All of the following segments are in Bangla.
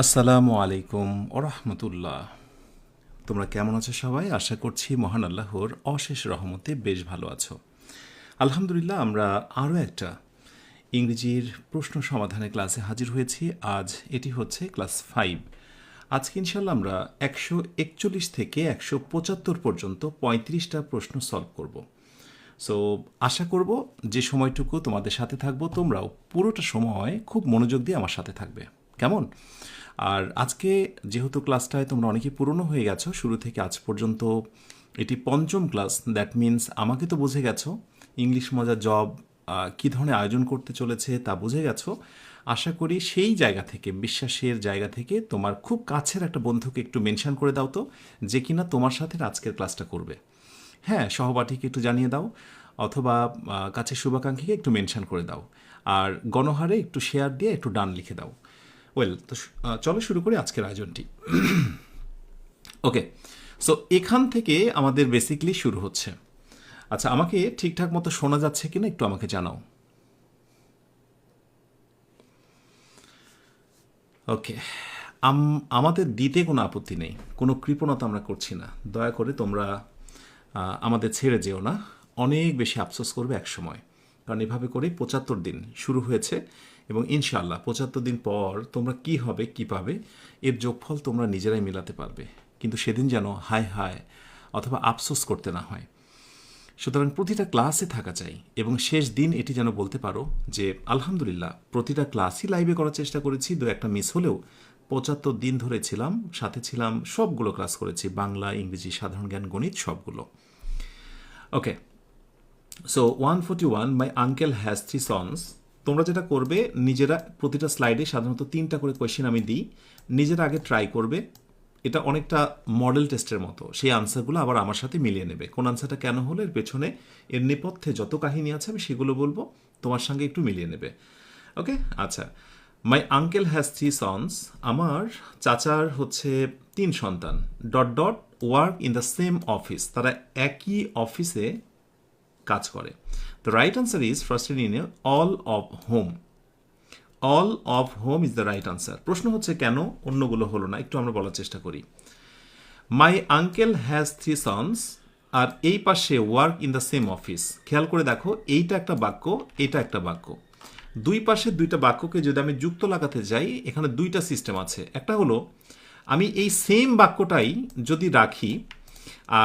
আসসালামু আলাইকুম ওরহমতুল্লাহ। তোমরা কেমন আছো সবাই? আশা করছি মহান আল্লাহর অশেষ রহমতে বেশ ভালো আছো। আলহামদুলিল্লাহ, আমরা আরও একটা ইংরেজির প্রশ্ন সমাধানের ক্লাসে হাজির হয়েছি। আজ এটি হচ্ছে ক্লাস 5। আজকে ইনশাল্লাহ আমরা 141 থেকে 175 পর্যন্ত 35টা প্রশ্ন সলভ করব। সো আশা করব যে সময়টুকু তোমাদের সাথে থাকবো তোমরাও পুরোটা সময় খুব মনোযোগ দিয়ে আমার সাথে থাকবে, কেমন? আর আজকে যেহেতু ক্লাসটায় তোমরা অনেকেই পুরনো হয়ে গেছো, শুরু থেকে আজ পর্যন্ত এটি পঞ্চম ক্লাস, দ্যাট মিন্স আমাকে তো বুঝে গেছো ইংলিশ মজা জব কী ধরনের আয়োজন করতে চলেছে তা বুঝে গেছো। আশা করি সেই জায়গা থেকে, বিশ্বাসের জায়গা থেকে তোমার খুব কাছের একটা বন্ধুকে একটু মেনশন করে দাও তো, যে কিনা তোমার সাথে আজকের ক্লাসটা করবে। হ্যাঁ, সহপাঠীকে একটু জানিয়ে দাও, অথবা কাছের শুভাকাঙ্ক্ষীকে একটু মেনশন করে দাও, আর গণহারে একটু শেয়ার দিয়ে একটু ডান লিখে দাও। ওয়েল, তো চলো শুরু করি আজকের আয়োজনটি। ওকে, সো এখান থেকে আমাদের বেসিকলি শুরু হচ্ছে। আচ্ছা, আমাকে ঠিকঠাক মতো শোনা যাচ্ছে কিনা একটু আমাকে জানাও। ওকে, আমাদের দিতে কোনো আপত্তি নেই, কোনো কৃপণতা আমরা করছি না। দয়া করে তোমরা আমাদের ছেড়ে যেও না, অনেক বেশি আফসোস করবে এক সময়। কারণ এভাবে করেই 75 দিন শুরু হয়েছে, এবং ইনশাআল্লাহ 75 দিন পর তোমরা কি হবে কি পাবে এর যোগফল তোমরা নিজেরাই মেলাতে পারবে। কিন্তু সেদিন যেন হায় হায় অথবা আফসোস করতে না হয়। সুতরাং প্রতিটা ক্লাসে থাকা চাই, এবং শেষ দিন এটি যেন বলতে পারো যে আলহামদুলিল্লাহ প্রতিটা ক্লাসই লাইভে করার চেষ্টা করেছি, দু একটা মিস হলেও 75 দিন ধরে ছিলাম, সাথে ছিলাম, সবগুলো ক্লাস করেছি, বাংলা, ইংরেজি, সাধারণ জ্ঞান, গণিত, সবগুলো। Okay, so 141, my uncle has 3 sons. তোমরা যেটা করবে, নিজেরা প্রতিটা স্লাইডে সাধারণত 3টা করে কোয়েশ্চেন আমি দিই, নিজেরা আগে ট্রাই করবে। এটা অনেকটা মডেল টেস্টের মতো, সেই আনসারগুলো আবার আমার সাথে মিলিয়ে নেবে। কোন আনসারটা কেন হলো, এর পেছনে এর নেপথ্যে যত কাহিনী আছে আমি সেগুলো বলবো, তোমার সঙ্গে একটু মিলিয়ে নেবে। ওকে, আচ্ছা। মাই আঙ্কেল হ্যাজ 3 সন্স। আমার চাচার হচ্ছে 3 সন্তান, dot dot, work in the same office. তারা একই অফিসে কাজ করে। The right answer is first in all of home. All of home is the right answer. প্রশ্ন হচ্ছে কেন অন্যগুলো হলো না, একটু আমরা বলার চেষ্টা করি। মাই আঙ্কেল হ্যাজ 3 সন্স, আর এই পাশে work in the same office. খেয়াল করে দেখো, এইটা একটা বাক্য, এটা একটা বাক্য। দুই পাশে দুইটা বাক্যকে যদি আমি যুক্ত লাগাতে যাই, এখানে দুইটা সিস্টেম আছে। একটা হলো আমি এই সেম বাক্যটাই যদি রাখি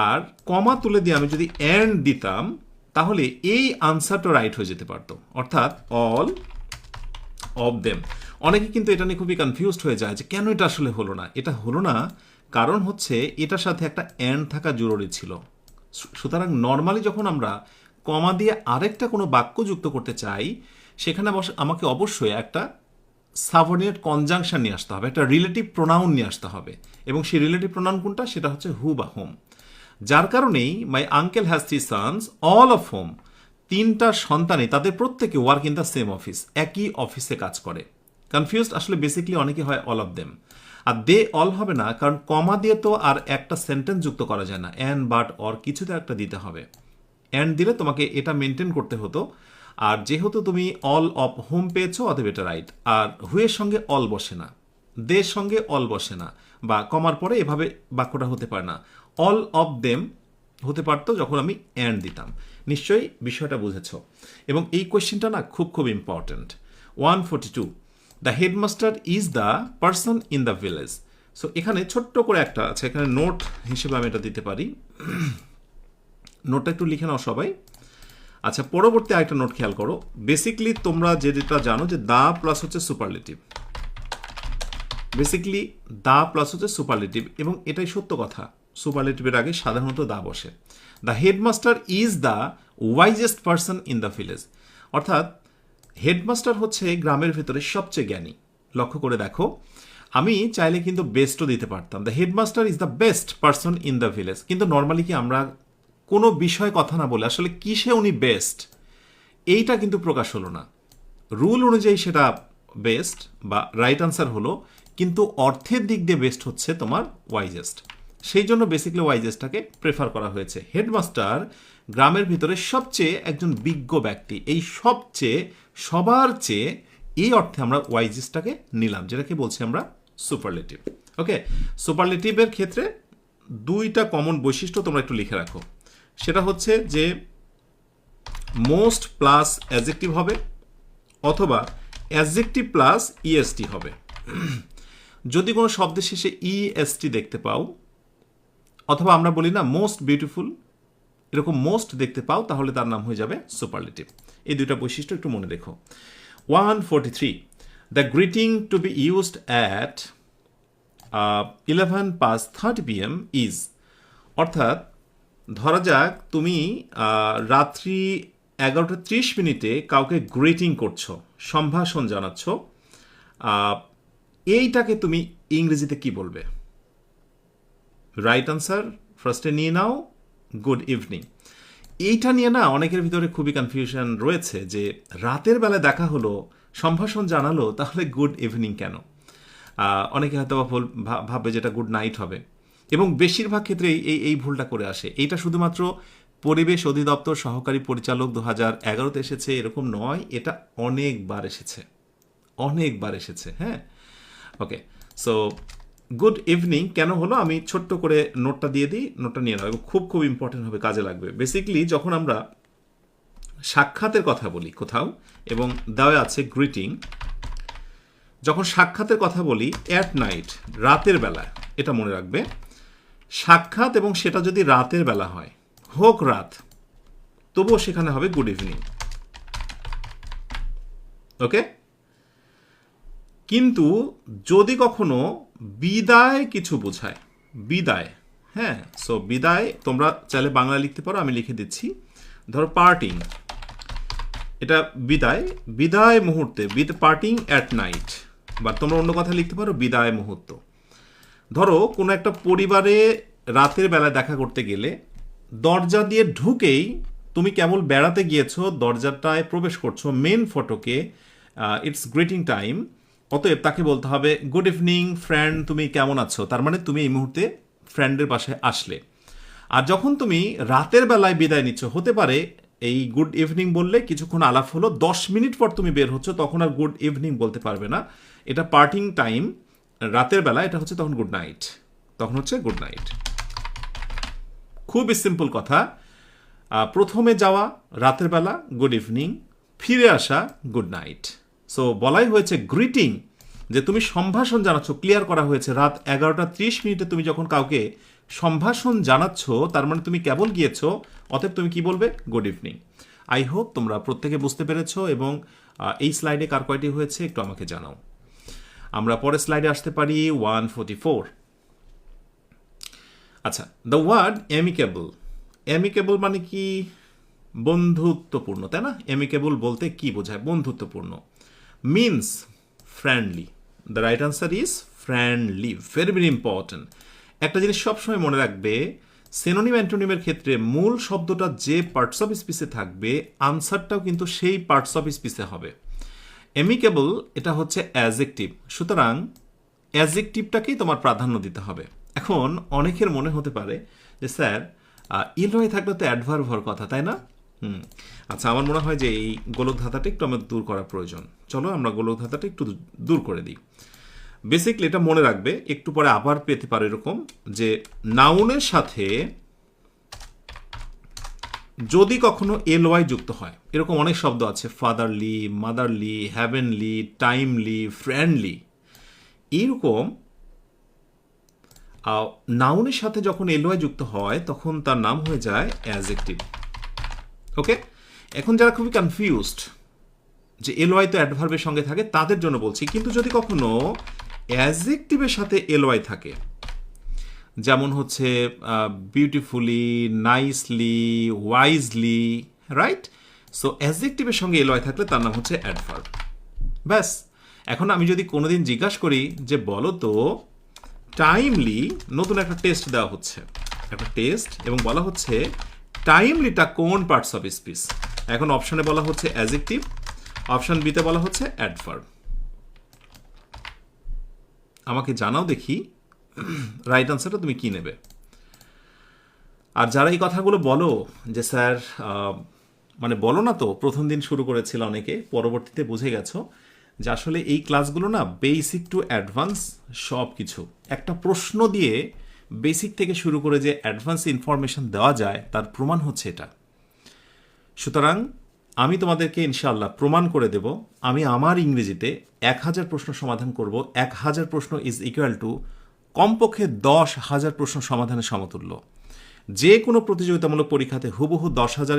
আর কমা তুলে দিয়ে আমি যদি অ্যান্ড দিতাম, তাহলে এই আনসারটা রাইট হয়ে যেতে পারতো, অর্থাৎ অল অফ দেম। অনেকে কিন্তু এটা নিয়ে খুবই কনফিউজড হয়ে যায় যে কেন এটা আসলে হলো না। এটা হলো না কারণ হচ্ছে এটার সাথে একটা অ্যান্ড থাকা জরুরি ছিল। সুতরাং নর্মালি যখন আমরা কমা দিয়ে আরেকটা কোনো বাক্য যুক্ত করতে চাই, সেখানে আমাকে অবশ্যই একটা সাবঅর্ডিনেট কনজাংশন নিয়ে আসতে হবে, একটা রিলেটিভ প্রোনাউন নিয়ে আসতে হবে, এবং সেই রিলেটিভ প্রোনাউন কোনটা, সেটা হচ্ছে হু বা হোম। যার কারণেই my uncle has 3 sons, all of whom, 3টা সন্তানই, তাদের প্রত্যেকে work in the same office, একই অফিসে কাজ করে। কনফিউজড আসলে বেসিক্যালি অনেকে হয় অল অফ দেম, আর দে অল হবে না, কারণ কমা দিয়ে তো আর একটা সেন্টেন্স যুক্ত করা যায় না, অ্যান্ড বাট অর কিছুতে একটা দিতে হবে। অ্যান্ড দিলে তোমাকে এটা মেনটেন করতে হতো, আর যেহেতু তুমি অল অফ হোম পেয়েছো অতএব এটা রাইট। আর হুয়ের সঙ্গে অল বসে না, দের সঙ্গে অল বসে না, বা কমার পরে এভাবে বাক্যটা হতে পারে না। অল অফ দেম হতে পারতো যখন আমি অ্যান্ড দিতাম। নিশ্চয়ই বিষয়টা বুঝেছ। এবং এই কোয়েশ্চেনটা না খুব খুব important. 142, the headmaster is the person in the village. So এখানে ছোট্ট করে একটা আছে, এখানে নোট হিসেবে আমি এটা দিতে পারি। নোটটা একটু লিখে নাও সবাই। আচ্ছা, পরবর্তী আরেকটা নোট খেয়াল করো। বেসিকলি তোমরা যেটা জানো যে দা প্লাস হচ্ছে সুপারলেটিভ, বেসিকলি দা প্লাস হচ্ছে সুপারলেটিভ, এবং এটাই সত্য কথা, সুপারলেটিভের আগে সাধারণত দা বসে। The headmaster is the wisest person in the village, অর্থাৎ হেডমাস্টার হচ্ছে গ্রামের ভেতরে সবচেয়ে জ্ঞানী। লক্ষ্য করে দেখো, আমি চাইলে কিন্তু বেস্টও দিতে পারতাম, the headmaster is the best person in the village, কিন্তু নর্মালি কি আমরা কোনো বিষয়ে কথা না বলে আসলে কিসে উনি বেস্ট এইটা কিন্তু প্রকাশ হলো না। রুল অনুযায়ী সেটা বেস্ট বা রাইট আনসার হলো, কিন্তু অর্থের দিক দিয়ে বেস্ট হচ্ছে তোমার ওয়াইজেস্ট। সেই জন্য বেসিক্যালি ওয়াইজেস্টটাকে প্রেফার করা হয়েছে। হেডমাস্টার গ্রামের ভিতরে সবচেয়ে একজন বিজ্ঞ ব্যক্তি, এই সবচেয়ে, সবার চেয়ে, এই অর্থে আমরা ওয়াইজেস্টটাকে নিলাম, যেটাকে বলছি আমরা সুপারলেটিভ। ওকে, সুপারলেটিভের ক্ষেত্রে দুইটা কমন বৈশিষ্ট্য তোমরা একটু লিখে রাখো। সেটা হচ্ছে যে মোস্ট প্লাস অ্যাডজেক্টিভ হবে অথবা অ্যাডজেক্টিভ প্লাস ইএসটি হবে। যদি কোনো শব্দের শেষে ইএসটি দেখতে পাও অথবা আমরা বলি না মোস্ট বিউটিফুল, এরকম মোস্ট দেখতে পাও তাহলে তার নাম হয়ে যাবে সুপারলেটিভ। এই দুইটা বৈশিষ্ট্য একটু মনে রেখো। 143, the greeting to be used at 11:30 PM is, অর্থাৎ ধরা যাক তুমি রাত্রি 11:30 কাউকে গ্রিটিং করছো, সম্ভাষণ জানাচ্ছ, এইটাকে তুমি ইংরেজিতে কি বলবে? রাইট আনসার ফার্স্টে নিয়ে নাও, গুড ইভিনিং। এইটা নিয়ে না অনেকের ভিতরে খুবই কনফিউশন রয়েছে যে রাতের বেলায় দেখা হলো, সম্ভাষণ জানালো, তাহলে গুড ইভিনিং কেন? অনেকে হয়তো ভাববে যেটা গুড নাইট হবে, এবং বেশিরভাগ ক্ষেত্রে এই ভুলটা করে আসে। এইটা শুধুমাত্র পরিবেশ অধিদপ্তর সহকারী পরিচালক 2011-তে এসেছে এরকম নয়, এটা অনেকবার এসেছে। হ্যাঁ, ওকে। সো গুড ইভিনিং কেন হলো আমি ছোট্ট করে নোটটা দিয়ে দিই, নোটটা নিয়ে নাও, এবং খুব খুব ইম্পর্টেন্ট হবে, কাজে লাগবে। বেসিক্যালি যখন আমরা সাক্ষাতের কথা বলি কোথাও এবং দেওয়া আছে গ্রিটিং, যখন সাক্ষাতের কথা বলি অ্যাট নাইট, রাতের বেলায়, এটা মনে রাখবে, সাক্ষাৎ এবং সেটা যদি রাতের বেলা হয়, হোক রাত, তবুও সেখানে হবে গুড ইভিনিং। ওকে, কিন্তু যদি কখনো বিদায় কিছু বোঝায়, বিদায়, হ্যাঁ, সো বিদায় তোমরা চাইলে বাংলা লিখতে পারো, আমি লিখে দিচ্ছি। ধরো পার্টিং, এটা বিদায়, বিদায় মুহূর্তে, পার্টিং অ্যাট নাইট, বা তোমরা অন্য কথা লিখতে পারো বিদায় মুহূর্ত। ধরো কোনো একটা পরিবারে রাতের বেলায় দেখা করতে গেলে দরজা দিয়ে ঢুকেই তুমি কেবল বেড়াতে গিয়েছো, দরজাটায় প্রবেশ করছো, মেন ফটোকে ইটস গ্রিটিং টাইম, অতএব তাকে বলতে হবে গুড ইভিনিং ফ্রেন্ড, তুমি কেমন আছো, তার মানে তুমি এই মুহূর্তে ফ্রেন্ডের পাশে আসলে। আর যখন তুমি রাতের বেলায় বিদায় নিচ্ছ, হতে পারে এই গুড ইভিনিং বললে কিছুক্ষণ আলাপ হলো, 10 মিনিট পর তুমি বের হচ্ছ, তখন আর গুড ইভিনিং বলতে পারবে না, এটা পার্টিং টাইম, রাতের বেলা, এটা হচ্ছে তখন গুড নাইট, তখন হচ্ছে গুড নাইট। খুবই সিম্পল কথা, প্রথমে যাওয়া রাতের বেলা গুড ইভিনিং, ফিরে আসা গুড নাইট। সো বলাই হয়েছে গ্রিটিং, যে তুমি সম্ভাষণ জানাচ্ছ, ক্লিয়ার করা হয়েছে রাত 11:30 তুমি যখন কাউকে সম্ভাষণ জানাচ্ছ, তার মানে তুমি কেবল গিয়েছো, অতএব তুমি কি বলবে? Good evening. আই হোপ তোমরা প্রত্যেকে বুঝতে পেরেছো, এবং এই স্লাইডে কার কয়টি হয়েছে একটু আমাকে জানাও। আমরা পরের স্লাইডে আসতে পারি, 144। আচ্ছা, দ্য ওয়ার্ড অ্যামিকেবল, অ্যামিকেবল মানে কি? বন্ধুত্বপূর্ণ, তাই না? অ্যামিকেবল বলতে কি বোঝায়? বন্ধুত্বপূর্ণ। Means friendly, the right answer is friendly, very very important. একটা জিনিস সবসময় মনে রাখবে, সিনোনিম অ্যান্টোনিমের ক্ষেত্রে মূল শব্দটা যে পার্টস অফ স্পিচে থাকবে, আনসারটাও কিন্তু সেই পার্টস অফ স্পিচে হবে। অ্যামিকেবল এটা হচ্ছে অ্যাডজেক্টিভ, সুতরাং অ্যাডজেক্টিভটাকেই তোমার প্রাধান্য দিতে হবে। এখন অনেকের মনে হতে পারে যে স্যার ইলয় থাকলে তো অ্যাডভার্ব হওয়ার কথা, তাই না? আচ্ছা, আমার মনে হয় যে এই গোলক ধাঁধাটা একটু আমাদের দূর করা প্রয়োজন। চলো আমরা গোলক ধাঁধাটা একটু দূর করে দিই। বেসিকলি এটা মনে রাখবে, একটু পরে আবার পেতে পারো এরকম, যে নাউনের সাথে যদি কখনো এলওয়াই যুক্ত হয়, এরকম অনেক শব্দ আছে, fatherly, motherly, heavenly, timely, friendly, এইরকম নাউনের সাথে যখন এলওয়াই যুক্ত হয় তখন তার নাম হয়ে যায় অ্যাডজেক্টিভ। ওকে, এখন যারা খুবই কনফিউজড যে এলওয়াই তো অ্যাডভার্বের সঙ্গে থাকে, তাদের জন্য বলছি, কিন্তু যদি কখনো অ্যাডজেক্টিভের সাথে এলওয়াই থাকে, যেমন হচ্ছে beautifully, nicely, wisely, right? So অ্যাডজেক্টিভের সঙ্গে এলওয়াই থাকলে তার নাম হচ্ছে অ্যাডভার্ব। ব্যাস, এখন আমি যদি কোনোদিন জিজ্ঞাসা করি যে বলো তো টাইমলি, নতুন একটা টেস্ট দেওয়া হচ্ছে, একটা টেস্ট, এবং বলা হচ্ছে টাইমলিটা কোন পার্টস অফ স্পিচ। এখন অপশনে বলা হচ্ছে অ্যাডজেক্টিভ, অপশন বিতে বলা হচ্ছে অ্যাডভার্ব। আমাকে জানাও দেখি রাইট আনসারটা তুমি কি নেবে। আর যারা এই কথাগুলো বলো যে স্যার মানে বলো না তো, প্রথম দিন শুরু করেছিল অনেকে, পরবর্তীতে বুঝে গেছো যে আসলে এই ক্লাসগুলো না বেসিক টু অ্যাডভান্স সব কিছু, একটা প্রশ্ন দিয়ে বেসিক থেকে শুরু করে যে অ্যাডভান্স ইনফরমেশন দেওয়া যায় তার প্রমাণ হচ্ছে এটা। সুতরাং আমি তোমাদেরকে ইনশাআল্লাহ প্রমাণ করে দেব, আমি আমার ইংরেজিতে 1000 প্রশ্ন সমাধান করব। 1000 প্রশ্ন ইজ ইকুয়াল টু কমপক্ষে 10,000 প্রশ্ন সমাধানের সমতুল্য। যে কোনো প্রতিযোগিতামূলক পরীক্ষাতে হুবহু 10,000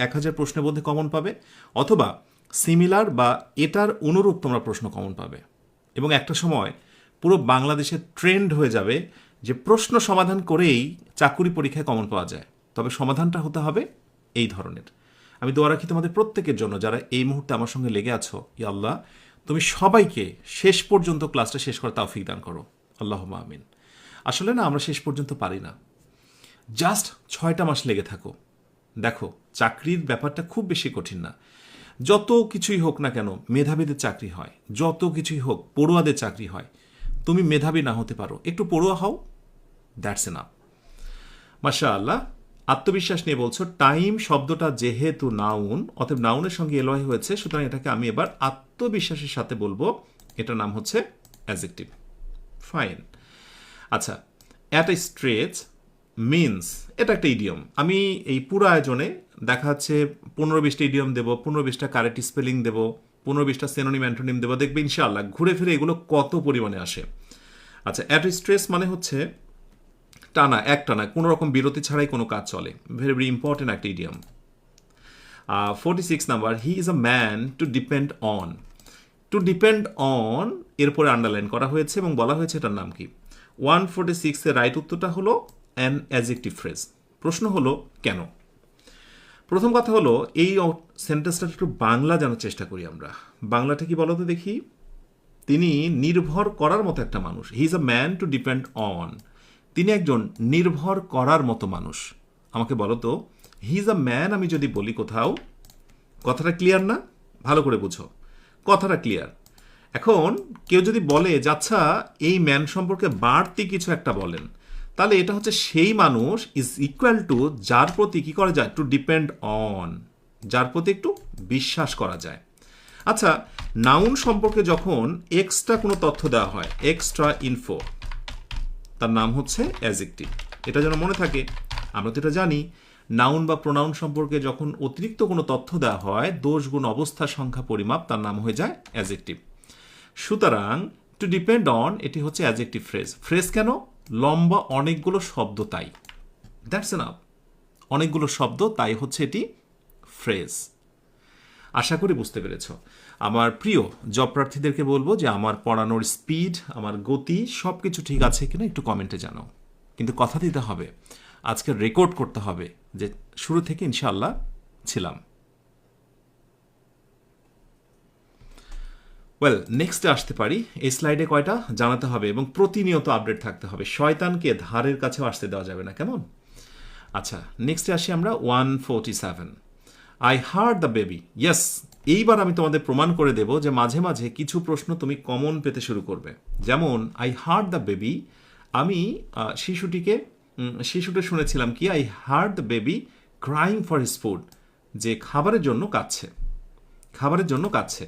1000 প্রশ্নের মধ্যে কমন পাবে, অথবা সিমিলার বা এটার অনুরূপ তোমরা প্রশ্ন কমন পাবে। এবং একটা সময় পুরো বাংলাদেশে ট্রেন্ড হয়ে যাবে যে প্রশ্ন সমাধান করেই চাকুরি পরীক্ষায় কমন পাওয়া যায়। তবে সমাধানটা হতে হবে এই ধরনের। আমি দোয়া রাখি তোমাদের প্রত্যেকের জন্য যারা এই মুহূর্তে আমার সঙ্গে লেগে আছো, ইয়া আল্লাহ তুমি সবাইকে শেষ পর্যন্ত ক্লাসটা শেষ করার তৌফিক দান করো, আল্লাহুম্মা আমিন। আসলে না আমরা শেষ পর্যন্ত পারি না, জাস্ট 6টা মাস লেগে থাকো। দেখো চাকরির ব্যাপারটা খুব বেশি কঠিন না। যত কিছুই হোক না কেন মেধাবীদের চাকরি হয়, যত কিছুই হোক পড়ুয়াদের চাকরি হয়। তুমি মেধাবী না হতে পারো, একটু পড়ুয়া হও, দ্যাটস এনাফ। মাশাআল্লাহ, আত্মবিশ্বাস নিয়ে বলছো। টাইম শব্দটা যেহেতু নাউন, অতএব নাউনের সঙ্গে এলওয়াই হয়েছে, সুতরাং এটাকে আমি এবার আত্মবিশ্বাসের সাথে বলবো, এটার নাম হচ্ছে অ্যাডজেক্টিভ। ফাইন। আচ্ছা, অ্যাট এ স্ট্রেচ মিনস, এটা একটা ইডিয়ম। আমি এই পুরো আয়োজনে দেখা যাচ্ছে 15-20টা ইডিয়ম দেবো, 15-20টা কারেক্ট স্পেলিং দেবো, 15-20টা সিনোনিম অ্যান্টোনিম দেবো, দেখবে ইনশাআল্লাহ ঘুরে ফিরে এগুলো কত পরিমাণে আসে। আচ্ছা, অ্যাট এ স্ট্রেস মানে হচ্ছে টানা, একটানা, কোনো রকম বিরতি ছাড়াই কোনো কাজ চলে। ভেরি ভেরি ইম্পর্টেন্ট একটা idiom. 46 number, he is a man to depend on. To depend on এরপরে আন্ডারলাইন করা হয়েছে এবং বলা হয়েছে এটার নাম কি। 146 এর রাইট উত্তরটা হলো অ্যান অ্যাডজেক্টিভ ফ্রেজ। প্রশ্ন হলো কেন? প্রথম কথা হলো এই সেন্টেন্সটা একটু বাংলা জানার চেষ্টা করি আমরা। বাংলাটা কি বলো তো দেখি। তিনি নির্ভর করার মতো একটা মানুষ। He is a man to depend on, তিনি একজন নির্ভর করার মতো মানুষ। আমাকে বলো তো হি ইজ আ ম্যান আমি যদি বলি কোথাও, কথাটা ক্লিয়ার না? ভালো করে বুঝো, কথাটা ক্লিয়ার। এখন কেউ যদি বলে যে আচ্ছা এই ম্যান সম্পর্কে বাড়তি কিছু একটা বলেন, তাহলে এটা হচ্ছে সেই মানুষ ইজ ইকুয়াল টু যার প্রতি কি করা যায়, টু ডিপেন্ড অন, যার প্রতি একটু বিশ্বাস করা যায়। আচ্ছা, নাউন সম্পর্কে যখন এক্সট্রা কোনো তথ্য দেওয়া হয়, এক্সট্রা ইনফো, তার নাম হচ্ছে অ্যাডজেক্টিভ। এটা যেন মনে থাকে। আমরা তো এটা জানি, নাউন বা প্রোনাউন সম্পর্কে যখন অতিরিক্ত কোনো তথ্য দেওয়া হয়, দোষ গুণ অবস্থা সংখ্যা পরিমাপ, তার নাম হয়ে যায় অ্যাডজেক্টিভ। সুতরাং টু ডিপেন্ড অন এটি হচ্ছে অ্যাডজেক্টিভ ফ্রেজ। ফ্রেজ কেন? লম্বা অনেকগুলো শব্দ, তাই। দ্যাটস এনাফ, অনেকগুলো শব্দ, তাই হচ্ছে এটি ফ্রেজ। আশা করি বুঝতে পেরেছ। আমার প্রিয় জব প্রার্থীদেরকে বলবো যে আমার পড়ানোর স্পিড, আমার গতি সব কিছু ঠিক আছে কিনা একটু কমেন্টে জানাও। কিন্তু কথা দিতে হবে, আজকে রেকর্ড করতে হবে যে শুরু থেকে ইনশাআল্লাহ ছিলাম। ওয়েল, নেক্সটে আসতে পারি। এই স্লাইডে কয়টা জানাতে হবে এবং প্রতিনিয়ত আপডেট থাকতে হবে। শয়তানকে ধারের কাছেও আসতে দেওয়া যাবে না, কেমন? আচ্ছা, নেক্সটে আসি আমরা 147। I hard the baby. Yes, এইবার আমি তোমাদের প্রমাণ করে দেব যে মাঝে মাঝে কিছু প্রশ্ন তুমি কমন পেতে শুরু করবে। যেমন আই হার্ড দ্য বেবি, আমি শিশুটা শুনেছিলাম কি, I hard the baby crying for his food, যে খাবারের জন্য কাঁদছে, খাবারের জন্য কাঁদছে।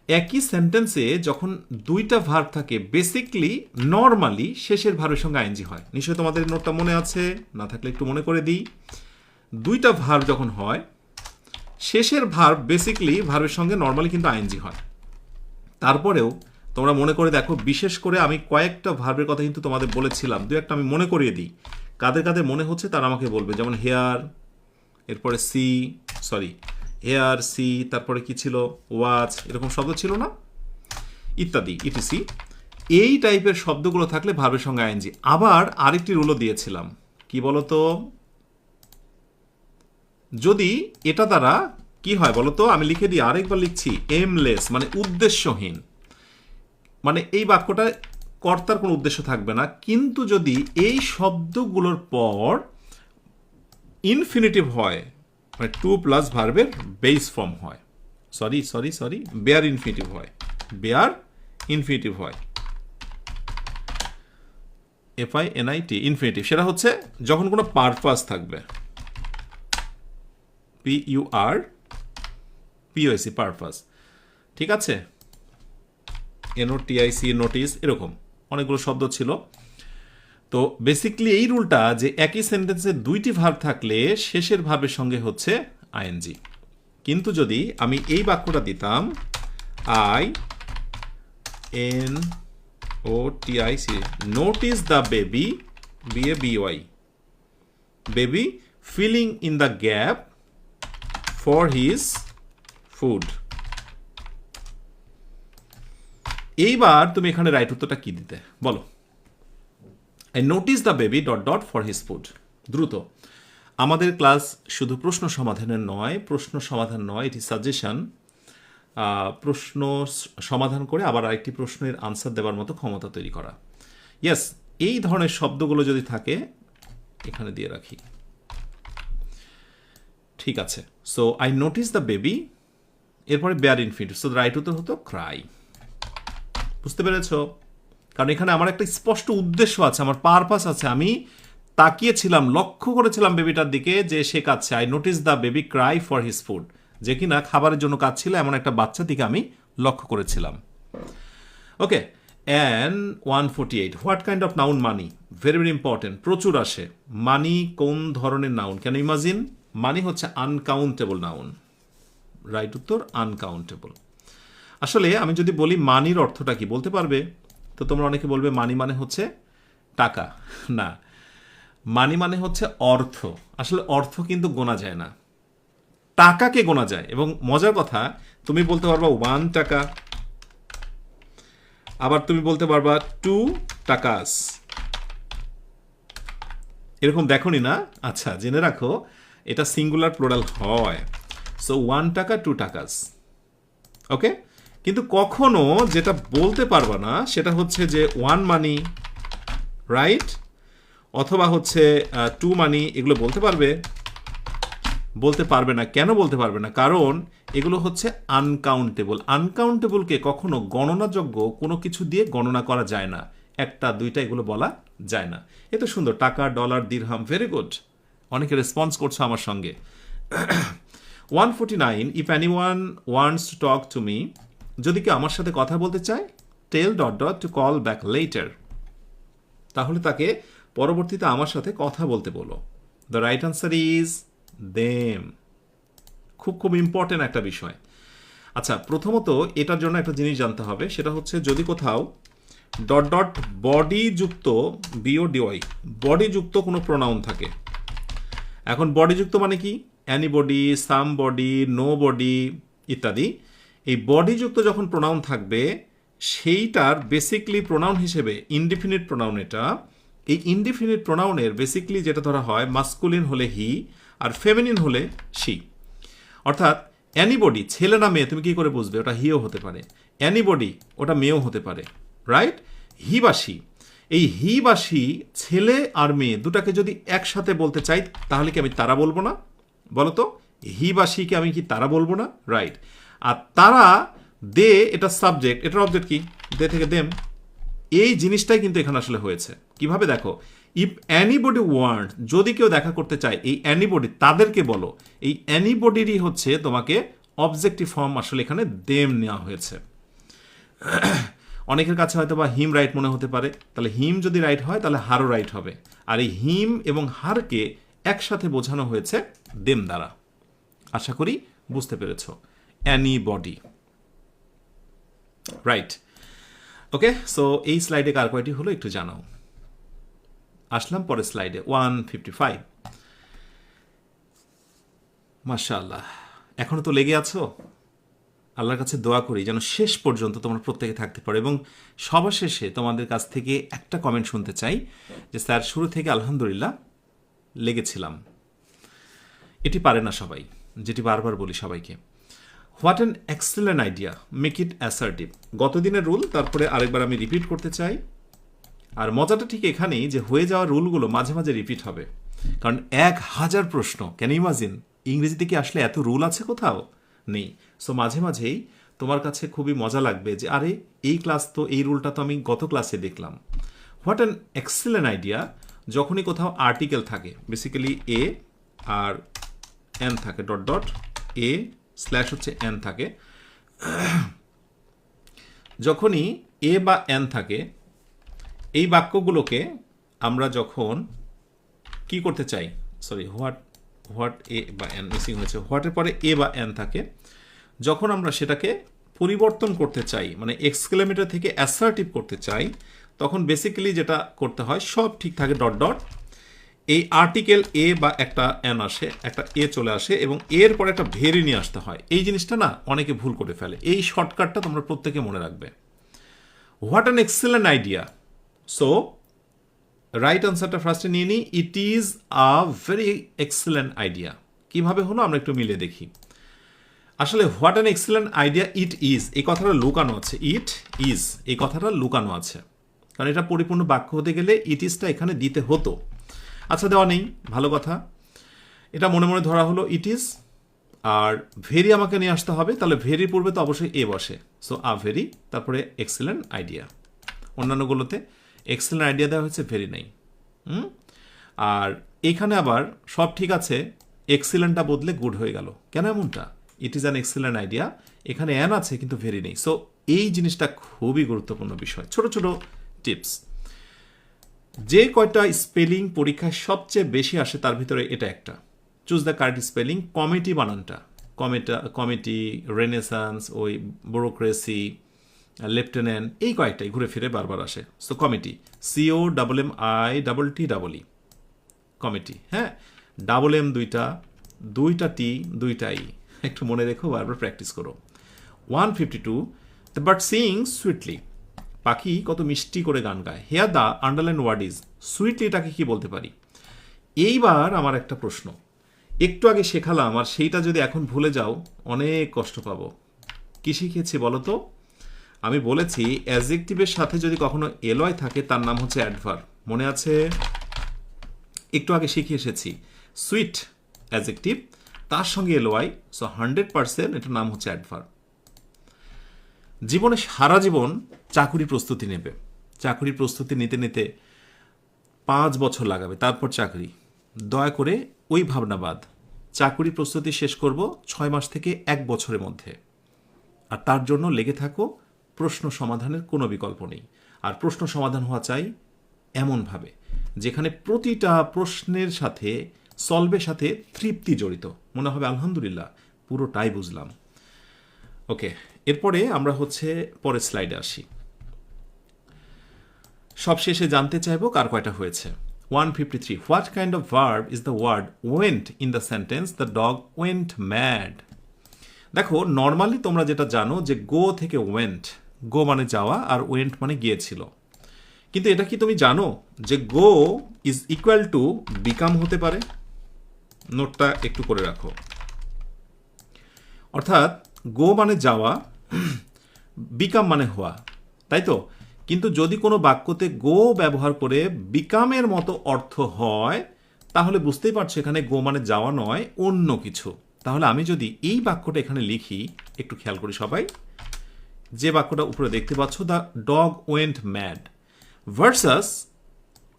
একই সেন্টেন্সে যখন দুইটা ভার্ব থাকে, বেসিকলি নর্মালি শেষের ভার্বের সঙ্গে আইএনজি হয়। নিশ্চয়ই তোমাদের নোটটা মনে আছে, না থাকলে একটু মনে করে দিই। দুইটা ভার্ব যখন হয়, শেষের ভার্ব বেসিকলি ভার্বের সঙ্গে নর্মালি কিন্তু আইএনজি হয়। তারপরেও তোমরা মনে করে দেখো, বিশেষ করে আমি কয়েকটা ভার্বের কথা কিন্তু তোমাদের বলেছিলাম, দু একটা আমি মনে করিয়ে দিই। কাদের কাদের মনে হচ্ছে তারা আমাকে বলবে। যেমন হেয়ার, এরপরে হেয়ার, সি, তারপরে কি ছিল, ওয়াচ, এরকম শব্দ ছিল না, ইত্যাদি ইটিসি। এই টাইপের শব্দগুলো থাকলে ভার্বের সঙ্গে আইএনজি। আবার আরেকটি রুলও দিয়েছিলাম, কি বলতো, যদি এটা দ্বারা কি হয় বলতো, আমি লিখে দিই, আরেকবার লিখছি, এমলেস মানে উদ্দেশ্যহীন, মানে এই বাক্যটা কর্তার কোনো উদ্দেশ্য থাকবে না। কিন্তু যদি এই শব্দগুলোর পর ইনফিনিটিভ হয়, মানে টু প্লাস ভার্বের বেস ফর্ম হয়, বেয়ার ইনফিনিটিভ হয়, FINIT ইনফিনিটিভ, সেটা হচ্ছে যখন কোনো পারপাস থাকবে, PURPOSE পারপাস, ঠিক আছে, NOTIC নোটিস, এরকম অনেকগুলো শব্দ ছিল। তো বেসিকলি এই রুলটা যে একই সেন্টেন্সে দুইটি ভার্ব থাকলে শেষের ভার্বের সঙ্গে হচ্ছে আইএনজি। কিন্তু যদি আমি এই বাক্যটা দিতাম INOTIC, notice the baby, BABY, baby feeling in the gap for his food. এইবার তুমি এখানে রাইট উত্তরটা কি দিতে বলো? I noticed the baby ... for his food. দ্রুত, আমাদের ক্লাস শুধু প্রশ্ন সমাধানের নয়, প্রশ্ন সমাধান নয়, এটি সাজেশন। প্রশ্ন সমাধান করে আবার আরেকটি প্রশ্নের আনসার দেওয়ার মতো ক্ষমতা তৈরি করা। ইয়েস, এই ধরনের শব্দগুলো যদি থাকে এখানে দিয়ে রাখি। ঠিক আছে, so I notice the baby, এরপরে বেয়ার ইনফিনিটিভ, সো রাইট উত্তর হতো ক্রাই। বুঝতে পেরেছ? কারণ এখানে আমার একটা স্পষ্ট উদ্দেশ্য আছে, আমার পারপাস আছে। আমি তাকিয়েছিলাম, লক্ষ্য করেছিলাম বেবিটার দিকে যে সে কাঁদছে। I notice the baby Cry for his food, যে কিনা খাবারের জন্য কাঁদছিল এমন একটা বাচ্চা দিকে আমি লক্ষ্য করেছিলাম। Okay, and 148, what kind of noun money? Very very important, প্রচুর আসে। মানি কোন ধরনের নাউন? কেন ইমাজিন, মানি হচ্ছে আনকাউন্টেবল নাউন। রাইট উত্তর আনকাউন্টেবল। আসলে আমি যদি বলি মানির অর্থটা কি বলতে পারবে? তো তোমরা অনেকে বলবে মানি মানে হচ্ছে টাকা। না, মানি মানে হচ্ছে অর্থ। আসলে অর্থ কিন্তু গোনা যায় না, টাকাকে গোনা যায়। এবং মজার কথা, তুমি বলতে পারবা 1 টাকা, আবার তুমি বলতে পারবা 2 টাকাস। এরকম দেখোনি না? আচ্ছা, জেনে রাখো এটা সিঙ্গুলার প্লুরাল হয়। সো 1 টাকা 2 টাকাস। ওকে, কিন্তু কখনো যেটা বলতে পারবা না সেটা হচ্ছে যে 1 মানি, রাইট, অথবা হচ্ছে 2 মানি, এগুলো বলতে পারবে? বলতে পারবে না। কেন বলতে পারবে না? কারণ এগুলো হচ্ছে আনকাউন্টেবল। আনকাউন্টেবলকে কখনো গণনাযোগ্য কোনো কিছু দিয়ে গণনা করা যায় না। 1টা 2টা এগুলো বলা যায় না। এ তো সুন্দর, টাকা, ডলার, দিরহাম। ভেরি গুড, অনেকে রেসপন্স করছো আমার সঙ্গে। 149, if anyone wants to talk to me, যদি কেউ আমার সাথে কথা বলতে চায়, টেল ... টু কল ব্যাক লেটার, তাহলে তাকে পরবর্তীতে আমার সাথে কথা বলতে বলো। The right answer is them. খুব খুব ইম্পর্টেন্ট একটা বিষয়। আচ্ছা, প্রথমত এটার জন্য একটা জিনিস জানতে হবে, সেটা হচ্ছে যদি কোথাও ... বডি যুক্ত, BODY, বডি যুক্ত কোনো প্রোনাউন থাকে। এখন বডি যুক্ত মানে কি? অ্যানিবডি, সামবডি, নো বডি ইত্যাদি। এই বডি যুক্ত যখন প্রোনাউন থাকবে সেইটার বেসিকলি প্রোনাউন হিসেবে ইনডিফিনিট প্রোনাউন। এটা এই ইনডিফিনিট প্রোনাউনের বেসিকলি যেটা ধরা হয়, মাস্কুলিন হলে হি আর ফেমিনিন হলে শি। অর্থাৎ অ্যানিবডি ছেলে না মেয়ে তুমি কি করে বুঝবে? ওটা হিও হতে পারে। অ্যানিবডি ওটা মেয়েও হতে পারে, রাইট? হি বা শি, এই হি বা শি, ছেলে আর মেয়ে দুটাকে যদি একসাথে বলতে চাই তাহলে কি আমি তারা বলবো না? বলো তো, হি বা শিকে আমি কি তারা বলবো না? রাইট। আর তারা, দে, এটা সাবজেক্ট, এটার অবজেক্ট কি? দে থেকে দেম। এই জিনিসটাই কিন্তু এখানে আসলে হয়েছে। কিভাবে দেখো, ইফ অ্যানিবডি ওয়ান্ট, যদি কেউ দেখা করতে চায়, এই অ্যানিবডি তাদেরকে বলো, এই অ্যানিবডিরই হচ্ছে তোমাকে অবজেক্টিভ ফর্ম আসলে এখানে দেম নেওয়া হয়েছে। অনেকের কাছে হয়তো বা হিম রাইট মনে হতে পারে, তাহলে হিম যদি রাইট হয় তাহলে হারও রাইট হবে। আর এই হিম এবং হারকে একসাথে বোঝানো হয়েছে দেম দ্বারা। আশা করি বুঝতে পেরেছ। Anybody, right. ওকে, সো এই স্লাইডে কার কয়টি হলো একটু জানাও। আসলাম পরের স্লাইডে, 155। মাশাআল্লাহ, এখনো তো লেগে আছো। আল্লাহর কাছে দোয়া করি যেন শেষ পর্যন্ত তোমরা প্রত্যেকে থাকতে পারো। এবং সবার শেষে তোমাদের কাছ থেকে একটা কমেন্ট শুনতে চাই যে স্যার, শুরু থেকে আলহামদুলিল্লাহ লেগেছিলাম। এটি পারে না সবাই, যেটি বারবার বলি সবাইকে। What an excellent idea, make it assertive. গতদিনের রুল তারপরে আরেকবার আমি রিপিট করতে চাই। আর মজাটা ঠিক এখানেই যে হয়ে যাওয়া রুলগুলো মাঝে মাঝে রিপিট হবে, কারণ 1000 প্রশ্ন। ক্যান ইমাজিন, ইংরেজিতে কি আসলে এত রুল আছে কোথাও? নেই। সো মাঝে মাঝেই তোমার কাছে খুবই মজা লাগবে যে আরে এই ক্লাস তো, এই রুলটা তো আমি গত ক্লাসে দেখলাম। হোয়াট অ্যান এক্সেলেন্ট আইডিয়া, যখনই কোথাও আর্টিকেল থাকে, বেসিক্যালি এ আর এন থাকে, ... এ স্ল্যাশ হচ্ছে এন থাকে, যখনই এ বা এন থাকে, এই বাক্যগুলোকে আমরা যখন কি করতে চাই, সরি হোয়াট এ বা এন মিসিং হয়েছে, হোয়াটের পরে এ বা এন থাকে, যখন আমরা সেটাকে পরিবর্তন করতে চাই, মানে এক্সক্লেমেটর থেকে অ্যাসার্টিভ করতে চাই, তখন বেসিক্যালি যেটা করতে হয়, সব ঠিক থাকে ডট ডট, এই আর্টিকেল এ বা একটা এন আসে, একটা এ চলে আসে এবং এর পরে একটা ভেরি নিয়ে আসতে হয়। এই জিনিসটা না অনেকে ভুল করে ফেলে। এই শর্টকাটটা তোমরা প্রত্যেকে মনে রাখবে। What an excellent idea. So right আনসারটা ফার্স্টে নিয়ে নিই। It is a very excellent idea. কিভাবে হলো আমরা একটু মিলে দেখি। আসলে what an excellent idea it is, এই কথাটা লুকানো আছে। ইট ইজ এই কথাটা লুকানো আছে, কারণ এটা পরিপূর্ণ বাক্য হতে গেলে ইট ইজটা এখানে দিতে হতো। আচ্ছা, দেওয়া নেই, ভালো কথা। এটা মনে মনে ধরা হলো ইট ইজ, আর ভেরি আমাকে নিয়ে আসতে হবে, তাহলে ভেরির পূর্বে তো অবশ্যই এ বসে। সো আ ভেরি, তারপরে এক্সেলেন্ট আইডিয়া। অন্যান্যগুলোতে এক্সেলেন্ট আইডিয়া দেওয়া হয়েছে, ভেরি নেই। আর এখানে আবার সব ঠিক আছে, এক্সিলেন্টটা বদলে গুড হয়ে গেল। কেন এমনটা? It is an excellent idea, এখানে অ্যান আছে কিন্তু ভেরি নেই। সো এই জিনিসটা খুবই গুরুত্বপূর্ণ বিষয়। ছোট ছোট টিপস। যে কয়টা স্পেলিং পরীক্ষায় সবচেয়ে বেশি আসে তার ভিতরে এটা একটা। Choose the correct spelling. Committee বানানটা, কমিটি, রেনেসান্স, ওই ব্যুরোক্রেসি, লেফটেন্যান্ট, এই কয়েকটাই ঘুরে ফিরে বারবার আসে। So committee, COMMI committee. হ্যাঁ, ডাবল এম দুইটা টি, দুইটা ই। একটু মনে রেখো, বারবার প্র্যাকটিস করো। 152, দ্য বার্ড সিংস সুইটলি। পাখি কত মিষ্টি করে গান গায়। Here the underline word is. Sweetly এটাকে কি বলতে পারি? এইবার আমার একটা প্রশ্ন, একটু আগে শেখালাম আর সেইটা যদি এখন ভুলে যাও অনেক কষ্ট পাবো। কি শিখেছি বলো তো? আমি বলেছি অ্যাডজেক্টিভের সাথে যদি কখনো এলওয়াই থাকে তার নাম হচ্ছে অ্যাডভার্ব। মনে আছে? একটু আগে শিখে এসেছি সুইট অ্যাডজেক্টিভ, তার সঙ্গে এলওয়াই, সো 100% এটার নাম হচ্ছে অ্যাডভার্ব। জীবনে সারা জীবন চাকুরি প্রস্তুতি নেবে, চাকুরির প্রস্তুতি নিতে নিতে 5 বছর লাগাবে, তারপর চাকরি। দয়া করে ওই ভাবনাবাদ, চাকুরি প্রস্তুতি শেষ করব 6 মাস থেকে 1 বছরের মধ্যে, আর তার জন্য লেগে থাকো। প্রশ্ন সমাধানের কোনো বিকল্প নেই, আর প্রশ্ন সমাধান হওয়া চাই এমনভাবে যেখানে প্রতিটা প্রশ্নের সাথে, সলভের সাথে তৃপ্তি জড়িত। মনে হবে আলহামদুলিল্লাহ পুরোটাই বুঝলাম। ওকে, এরপরে আমরা পরের স্লাইডে আসি। সবশেষে জানতে চাইবো কার কয়টা হয়েছে। 153, what kind of verb is the word went in the sentence the dog went mad. দেখো, নর্মালি তোমরা যেটা জানো যে গো থেকে ওয়েন্ট, গো মানে যাওয়া আর ওয়েন্ট মানে গিয়েছিল। কিন্তু এটা কি তুমি জানো যে go is equal to become হতে পারে? নোটটা একটু করে রাখো। অর্থাৎ গো মানে যাওয়া, বিকাম মানে হওয়া, তাই তো? কিন্তু যদি কোনো বাক্যতে গো ব্যবহার করে বিকামের মতো অর্থ হয়, তাহলে বুঝতেই পারছো এখানে গো মানে যাওয়া নয়, অন্য কিছু। তাহলে আমি যদি এই বাক্যটা এখানে লিখি, একটু খেয়াল করি সবাই, যে বাক্যটা উপরে দেখতে পাচ্ছ, the dog went mad, versus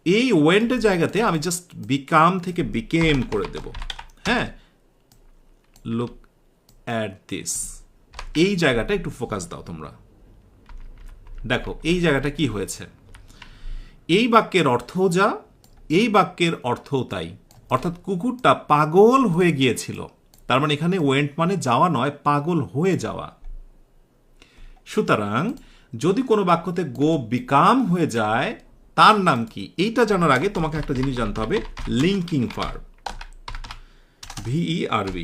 এই ওয়েন্টের জায়গাতে আমি জাস্ট বিকাম থেকে বিকেম করে দেব। হ্যাঁ, লুক অ্যাট দিস, এই জায়গাটা একটু ফোকাস দাও তোমরা। দেখো এই জায়গাটা কি হয়েছে, এই বাক্যের অর্থও যা, এই বাক্যের অর্থও তাই। অর্থাৎ কুকুরটা পাগল হয়ে গিয়েছিল, তার মানে এখানে ওয়েন্ট মানে যাওয়া নয়, পাগল হয়ে যাওয়া। সুতরাং যদি কোনো বাক্যতে গো বিকাম হয়ে যায়, তার নাম কি? এইটা জানার আগে তোমাকে একটা জিনিস জানতে হবে, লিঙ্কিং ভার্ব, VERB।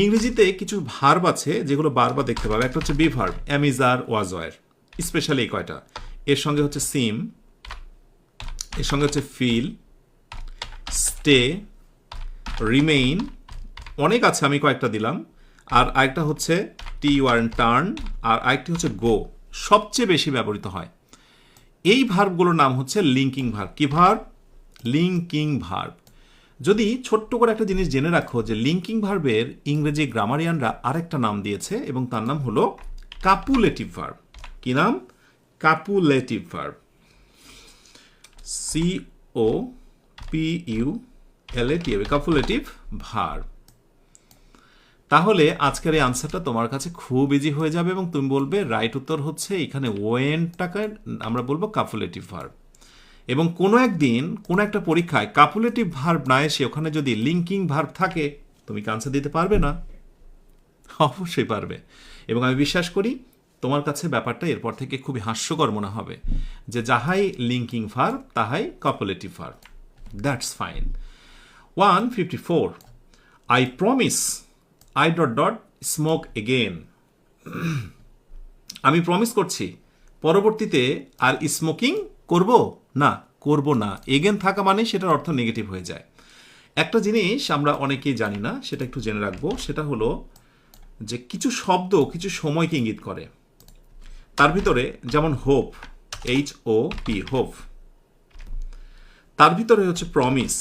ইংরেজিতে কিছু ভার্ব আছে যেগুলো বারবার দেখতে পাবে। একটা হচ্ছে be verb, am, is, are, was, were, specially এই কয়টা। এর সঙ্গে হচ্ছে সিম, এর সঙ্গে হচ্ছে ফিল, স্টে, রিমেইন, অনেক আছে, আমি কয়েকটা দিলাম। আর আরেকটা হচ্ছে টি ওয়ার্ন, টার্ন, আর আরেকটি হচ্ছে গো, সবচেয়ে বেশি ব্যবহৃত হয়। এই ভার্বগুলোর নাম হচ্ছে লিঙ্কিং ভার্ব। কি ভার্ব? Linking verb. যদি ছোট্ট করে একটা জিনিস জেনে রাখো যে লিঙ্কিং ভার্বের ইংরেজি গ্রামারিয়ানরা আরেকটা নাম দিয়েছে এবং তার নাম হলো কাপুলেটিভ ভার্ব। কি নাম? কাপুলেটিভ ভার্ব, COPULATIV, কাপুলেটিভ ভার্ব। তাহলে আজকের এই আনসারটা তোমার কাছে খুব ইজি হয়ে যাবে এবং তুমি বলবে রাইট উত্তর হচ্ছে এখানে ওয়েনটাকে আমরা বলবো কাপুলেটিভ ভার্ব। এবং কোনো একদিন কোনো একটা পরীক্ষায় কাপুলেটিভ ভার্ব না এসে ওখানে যদি লিঙ্কিং ভার্ব থাকে, তুমি কি আনসার দিতে পারবে না? অবশ্যই পারবে। এবং আমি বিশ্বাস করি তোমার কাছে ব্যাপারটা এরপর থেকে খুবই হাস্যকর মনে হবে যে যাহাই লিঙ্কিং ভার্ব তাহাই copulative verb. That's fine. 154, I promise I dot dot smoke again. আমি প্রমিস করছি পরবর্তীতে আর স্মোকিং করব না। এগেন থাকা মানে সেটার অর্থ নেগেটিভ হয়ে যায়। একটা জিনিস আমরা অনেকেই জানি না, সেটা একটু জেনে রাখবো। সেটা হলো যে কিছু শব্দ কিছু সময়কে ইঙ্গিত করে। তার ভিতরে যেমন হোপ, HOP, হোপ। তার ভিতরে হচ্ছে প্রমিস।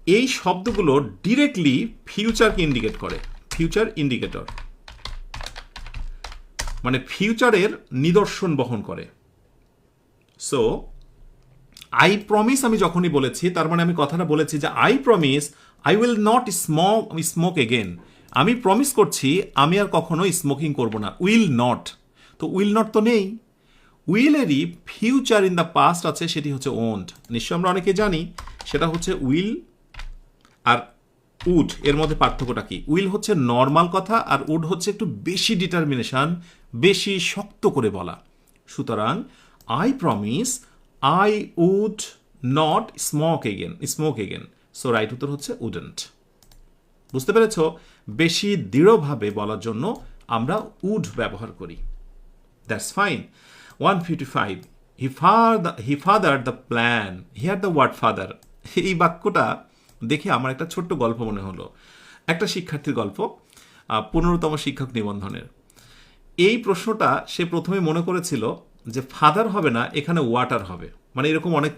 এই শব্দগুলো ডিরেক্টলি ফিউচারকে ইন্ডিকেট করে, ফিউচার ইন্ডিকেটর, মানে ফিউচারের নিদর্শন বহন করে। সো আই প্রমিস আমি যখনই বলেছি তার মানে আমি কথাটা বলেছি যে I promise I will not smoke again. আমি প্রমিস করছি আমি আর কখনো স্মোকিং করব না। উইল নট, তো উইল নট তো নেই। উইলেরই ফিউচার ইন দ্য পাস্ট আছে, সেটি হচ্ছে ওন্ট। নিশ্চয় আমরা অনেকে জানি সেটা হচ্ছে উইল আর উড এর মধ্যে পার্থক্যটা কি। উইল হচ্ছে নর্মাল কথা আর উড হচ্ছে একটু বেশি ডিটারমিনেশন, বেশি শক্ত করে বলা। সুতরাং I promise I would not smoke again. So right উত্তর হচ্ছে উডেন্ট। বুঝতে পেরেছ? বেশি দৃঢ়ভাবে বলার জন্য আমরা উড ব্যবহার করি। That's fine. 155, he father the plan, here the word father. এই বাক্যটা দেখে আমার একটা ছোট্ট গল্প মনে হলো, একটা শিক্ষার্থীর গল্প, 15তম শিক্ষক নিবন্ধনের। এই প্রশ্নটা সে প্রথমে মনে করেছিল যে ফাদার হবে না, এখানে ওয়াটার হবে, মানে এরকম অনেক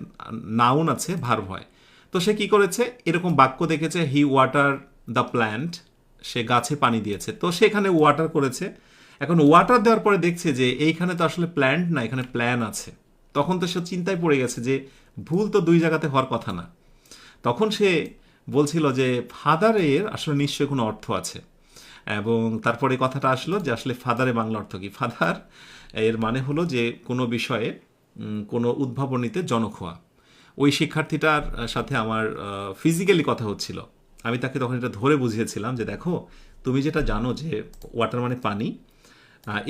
নাউন আছে, ভার্ব হয়। তো সে কি করেছে, এরকম বাক্য দেখেছে, হি ওয়াটার দ্য প্ল্যান্ট, সে গাছে পানি দিয়েছে, তো সেখানে ওয়াটার করেছে। এখন ওয়াটার দেওয়ার পরে দেখছে যে এইখানে তো আসলে প্ল্যান্ট না, এখানে প্ল্যান আছে। তখন তো সে চিন্তায় পড়ে গেছে যে ভুল তো দুই জায়গাতে হওয়ার কথা না। তখন সে বলছিল যে ফাদারের আসলে নিশ্চয়ই কোনো অর্থ আছে। এবং তারপরে কথাটা আসলো যে আসলে ফাদারে বাংলা অর্থ কি। ফাদার এর মানে হলো যে কোনো বিষয়ে কোনো উদ্ভাবনীতে জনক হওয়া। ওই শিক্ষার্থীটার সাথে আমার ফিজিক্যালি কথা হচ্ছিল। আমি তাকে তখন এটা ধরে বুঝিয়েছিলাম যে দেখো, তুমি যেটা জানো যে ওয়াটার মানে পানি,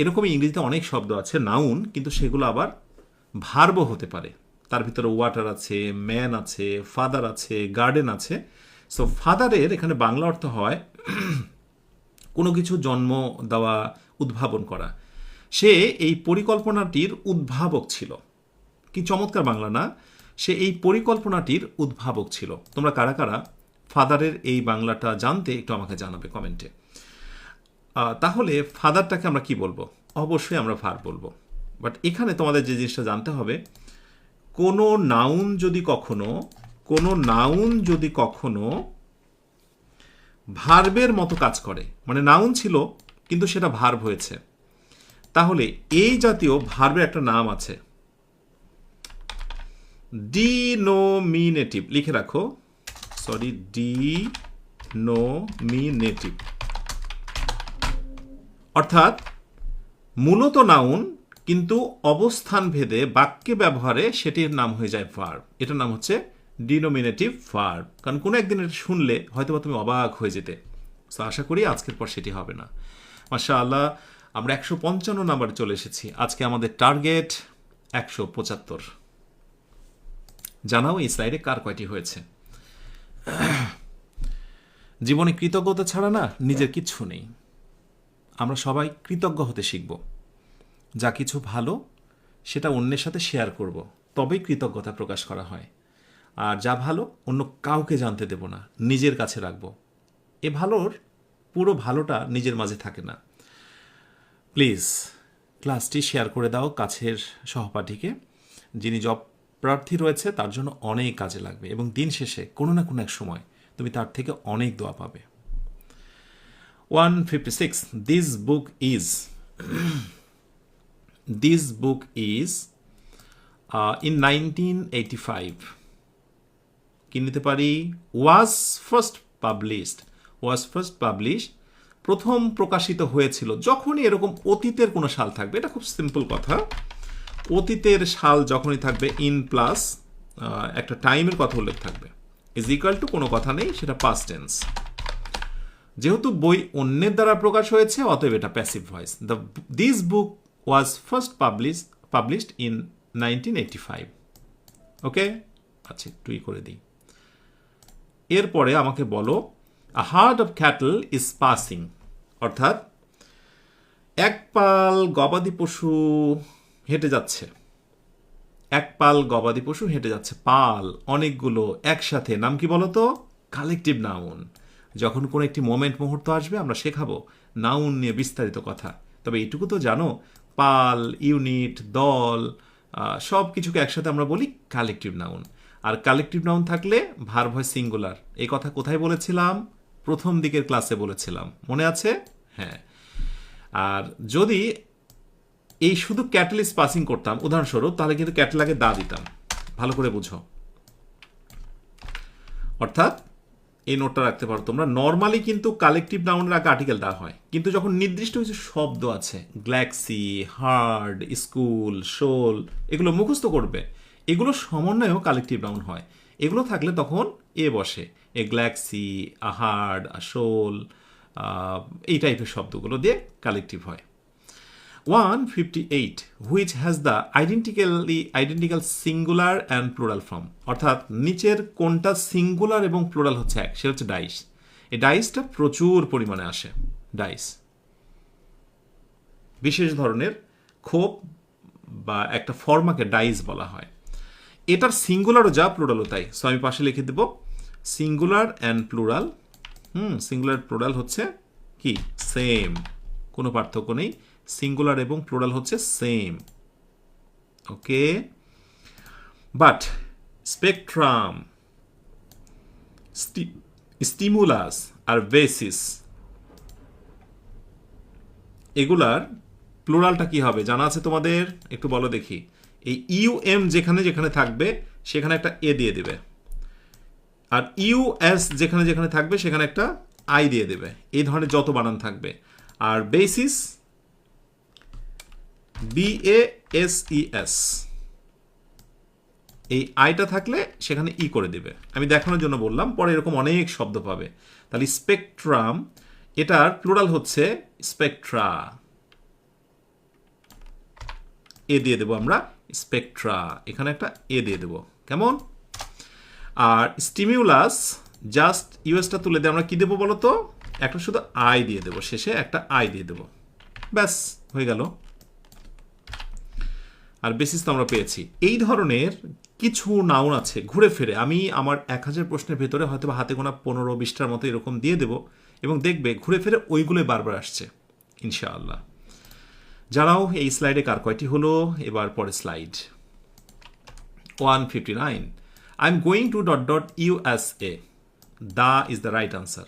এরকমই ইংরেজিতে অনেক শব্দ আছে নাউন, কিন্তু সেগুলো আবার ভার্বও হতে পারে। তার ভিতরে ওয়াটার আছে, ম্যান আছে, ফাদার আছে, গার্ডেন আছে। সো ফাদারের এখানে বাংলা অর্থ হয় কোনো কিছু জন্ম দেওয়া, উদ্ভাবন করা। সে এই পরিকল্পনাটির উদ্ভাবক ছিল। কি চমৎকার বাংলা না? সে এই পরিকল্পনাটির উদ্ভাবক ছিল। তোমরা কারা কারা ফাদারের এই বাংলাটা জানতে একটু আমাকে জানাবে কমেন্টে। তাহলে ফাদারটাকে আমরা কি বলবো? অবশ্যই আমরা ভার্ব বলবো। বাট এখানে তোমাদের যে জিনিসটা জানতে হবে, কোনো নাউন যদি কখনো ভার্বের মতো কাজ করে, মানে নাউন ছিল কিন্তু সেটা ভার্ব হয়েছে, তাহলে এই জাতীয় ভার্বের একটা নাম আছে, ডিনোমিনেটিভ। লিখে রাখো, ডিনোমিনেটিভ। অর্থাৎ মূলত নাউন কিন্তু অবস্থান ভেদে বাক্যে ব্যবহারে সেটির নাম হয়ে যায় ভার্ব। এটার নাম হচ্ছে ডিনোমিনেটিভ ভার্ব। কারণ কোনো একদিন এটা শুনলে হয়তো তুমি অবাক হয়ে যেতে। তো আশা করি আজকের পর সেটি হবে না। মাশাআল্লাহ, আমরা 155 নাম্বারে চলে এসেছি। আজকে আমাদের টার্গেট 175। জানাও এই স্লাইডে কার কয়টি হয়েছে। জীবনে কৃতজ্ঞতা ছাড়া না নিজের কিচ্ছু নেই। আমরা সবাই কৃতজ্ঞ হতে শিখব। যা কিছু ভালো সেটা অন্যের সাথে শেয়ার করব, তবেই কৃতজ্ঞতা প্রকাশ করা হয়। আর যা ভালো অন্য কাউকে জানতে দেব না, নিজের কাছে রাখব। এ ভালোর পুরো ভালোটা নিজের মাঝে থাকে না। প্লিজ ক্লাসটি শেয়ার করে দাও কাছের সহপাঠীকে, যিনি জব প্রার্থী রয়েছে, তার জন্য অনেক কাজে লাগবে এবং দিন শেষে কোনো না কোনো এক সময় তুমি তার থেকে অনেক দোয়া পাবে। 156, this book is in 1985. কি নিতে পারি? ওয়াজ first published. Was first publish, প্রথম প্রকাশিত হয়েছিল। যখনই এরকম অতীতের কোনো সাল থাকবে, এটা খুব সিম্পল কথা, অতীতের সাল যখনই থাকবে ইন প্লাস একটা টাইমের কথা উল্লেখ থাকবে, ইজ ইকুয়াল টু কোনো কথা নেই, সেটা পাস্ট টেন্স। যেহেতু বই অন্যের দ্বারা প্রকাশ হয়েছে, অতএব এটা passive voice. This book was first published in 1985। Okay, আচ্ছা একটু করে দিই। এরপরে আমাকে বলো, a herd of cattle is passing, অর্থাৎ এক পাল গবাদি পশু হেঁটে যাচ্ছে। এক পাল গবাদি পশু হেঁটে যাচ্ছে। পাল অনেকগুলো একসাথে, নাম কি বলতো? Collective noun. যখন কোনো একটি মোমেন্ট, মুহূর্ত আসবে, আমরা শেখাবো নাউন নিয়ে বিস্তারিত কথা। তবে এইটুকু তো জানো, পাল, ইউনিট, দল, সব কিছুকে একসাথে আমরা বলি কালেকটিভ নাউন। আর কালেকটিভ নাউন থাকলে ভার্ব হয় সিঙ্গুলার। এই কথা কোথায় বলেছিলাম? প্রথম দিকের ক্লাসে বলেছিলাম, মনে আছে? হ্যাঁ। আর যদি এই শুধু ক্যাটেল ইজ পাসিং করতাম উদাহরণস্বরূপ, তাহলে কিন্তু ক্যাটেল আগে দা দিতাম। ভালো করে বুঝো, অর্থাৎ এই নোটটা রাখতে পারো তোমরা। নর্মালি কিন্তু কালেকটিভ নাউনের আগে আর্টিকেল দেওয়া হয়, কিন্তু যখন নির্দিষ্ট কিছু শব্দ আছে, গ্যালাক্সি, হার্ড, স্কুল, শোল, এগুলো মুখস্থ করবে, এগুলো সমন্বয়েও কালেকটিভ নাউন হয়। এগুলো থাকলে তখন এ বসে, এ গ্যালাক্সি, আ হার্ড, আ শোল, এই টাইপের শব্দগুলো দিয়ে কালেকটিভ হয়। 158, which has the identical singular and plural form, অর্থাৎ নিচের কোনটা সিঙ্গুলার এবং প্লুরাল হচ্ছে এক, সে হচ্ছে ডাইস। এই ডাইসটা প্রচুর পরিমাণে আসে। ডাইস বিশেষ ধরনের খোপ বা একটা ফর্মাকে ডাইস বলা হয়। এটার সিঙ্গুলারও যা, প্লুরালও তাই। সো আমি পাশে লিখে দেব singular and plural. Singular plural হচ্ছে কি? সেম, কোনো পার্থক্য নেই। সিঙ্গুলার এবং প্লুরাল হচ্ছে same. Okay, but spectrum, stimulus আর বেসিস, এগুলার প্লুরালটা কি হবে জানা আছে তোমাদের? একটু বলো দেখি। এই ইউএম যেখানে যেখানে থাকবে সেখানে একটা এ দিয়ে দেবে, আর ইউএস যেখানে যেখানে থাকবে সেখানে একটা আই দিয়ে দেবে। এই ধরনের যত বানান থাকবে। আর বেসিস, BASES, এই আইটা থাকলে সেখানে ই করে দেবে। আমি দেখানোর জন্য বললাম, পরে এরকম অনেক শব্দ পাবে। তাহলে স্পেকট্রাম, এটার প্লুরাল হচ্ছে স্পেকট্রা। এ দিয়ে দেবো আমরা, স্পেকট্রা, এখানে একটা এ দিয়ে দেবো, কেমন? আর স্টিমিউলাস, জাস্ট ইউএসটা তুলে দিয়ে আমরা কি দেবো বলো তো? একটা শুধু আই দিয়ে দেবো, শেষে একটা আই দিয়ে দেবো, ব্যাস হয়ে গেল। আর বেসিস তো আমরা পেয়েছি। এই ধরনের কিছু নাউন আছে ঘুরে ফিরে, আমি আমার 1000 প্রশ্নের ভেতরে হয়তো হাতে গোনা 15-20টার মতো এরকম দিয়ে দেবো, এবং দেখবে ঘুরে ফিরে ওইগুলোই বারবার আসছে ইনশাআল্লাহ। জানাও এই স্লাইডে কার কয়টি হলো। এবার পরে slide 159, I am going to dot dot USA, the is the right answer.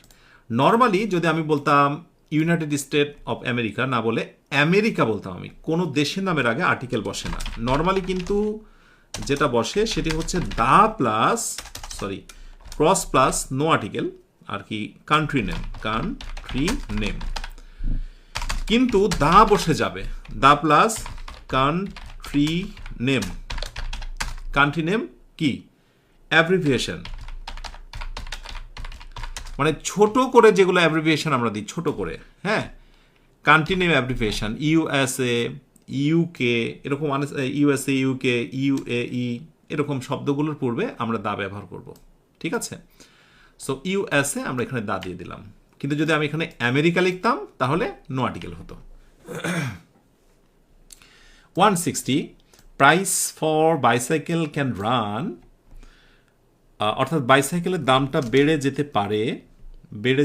Normally যদি আমি বলতাম ইউনাইটেড স্টেট অফ আমেরিকা, না বলে আমেরিকা বলতাম, আমি কোনো দেশের নামের আগে আর্টিকেল বসে না নর্মালি, কিন্তু যেটা বসে সেটি হচ্ছে the plus cross plus no article, আর কি কান্ট্রি নেম। কিন্তু দা বসে যাবে, দা প্লাস কান্ট্রি নেম কি? অ্যাব্রিভিয়েশন, মানে ছোট করে যেগুলো অ্যাব্রিভিয়েশন আমরা দিই ছোট করে, হ্যাঁ, country name abbreviation, USA, UK, এরকম USA, UK, UAE, এরকম শব্দগুলোর পূর্বে আমরা দা ব্যবহার করব, ঠিক আছে? সো USA আমরা এখানে দা দিয়ে দিলাম, কিন্তু যদি আমি এখানে আমেরিকা লিখতাম তাহলে নো আর্টিকেল হতো। 160, price for bicycle can run, অর্থাৎ বাইসাইকেলের দামটা বেড়ে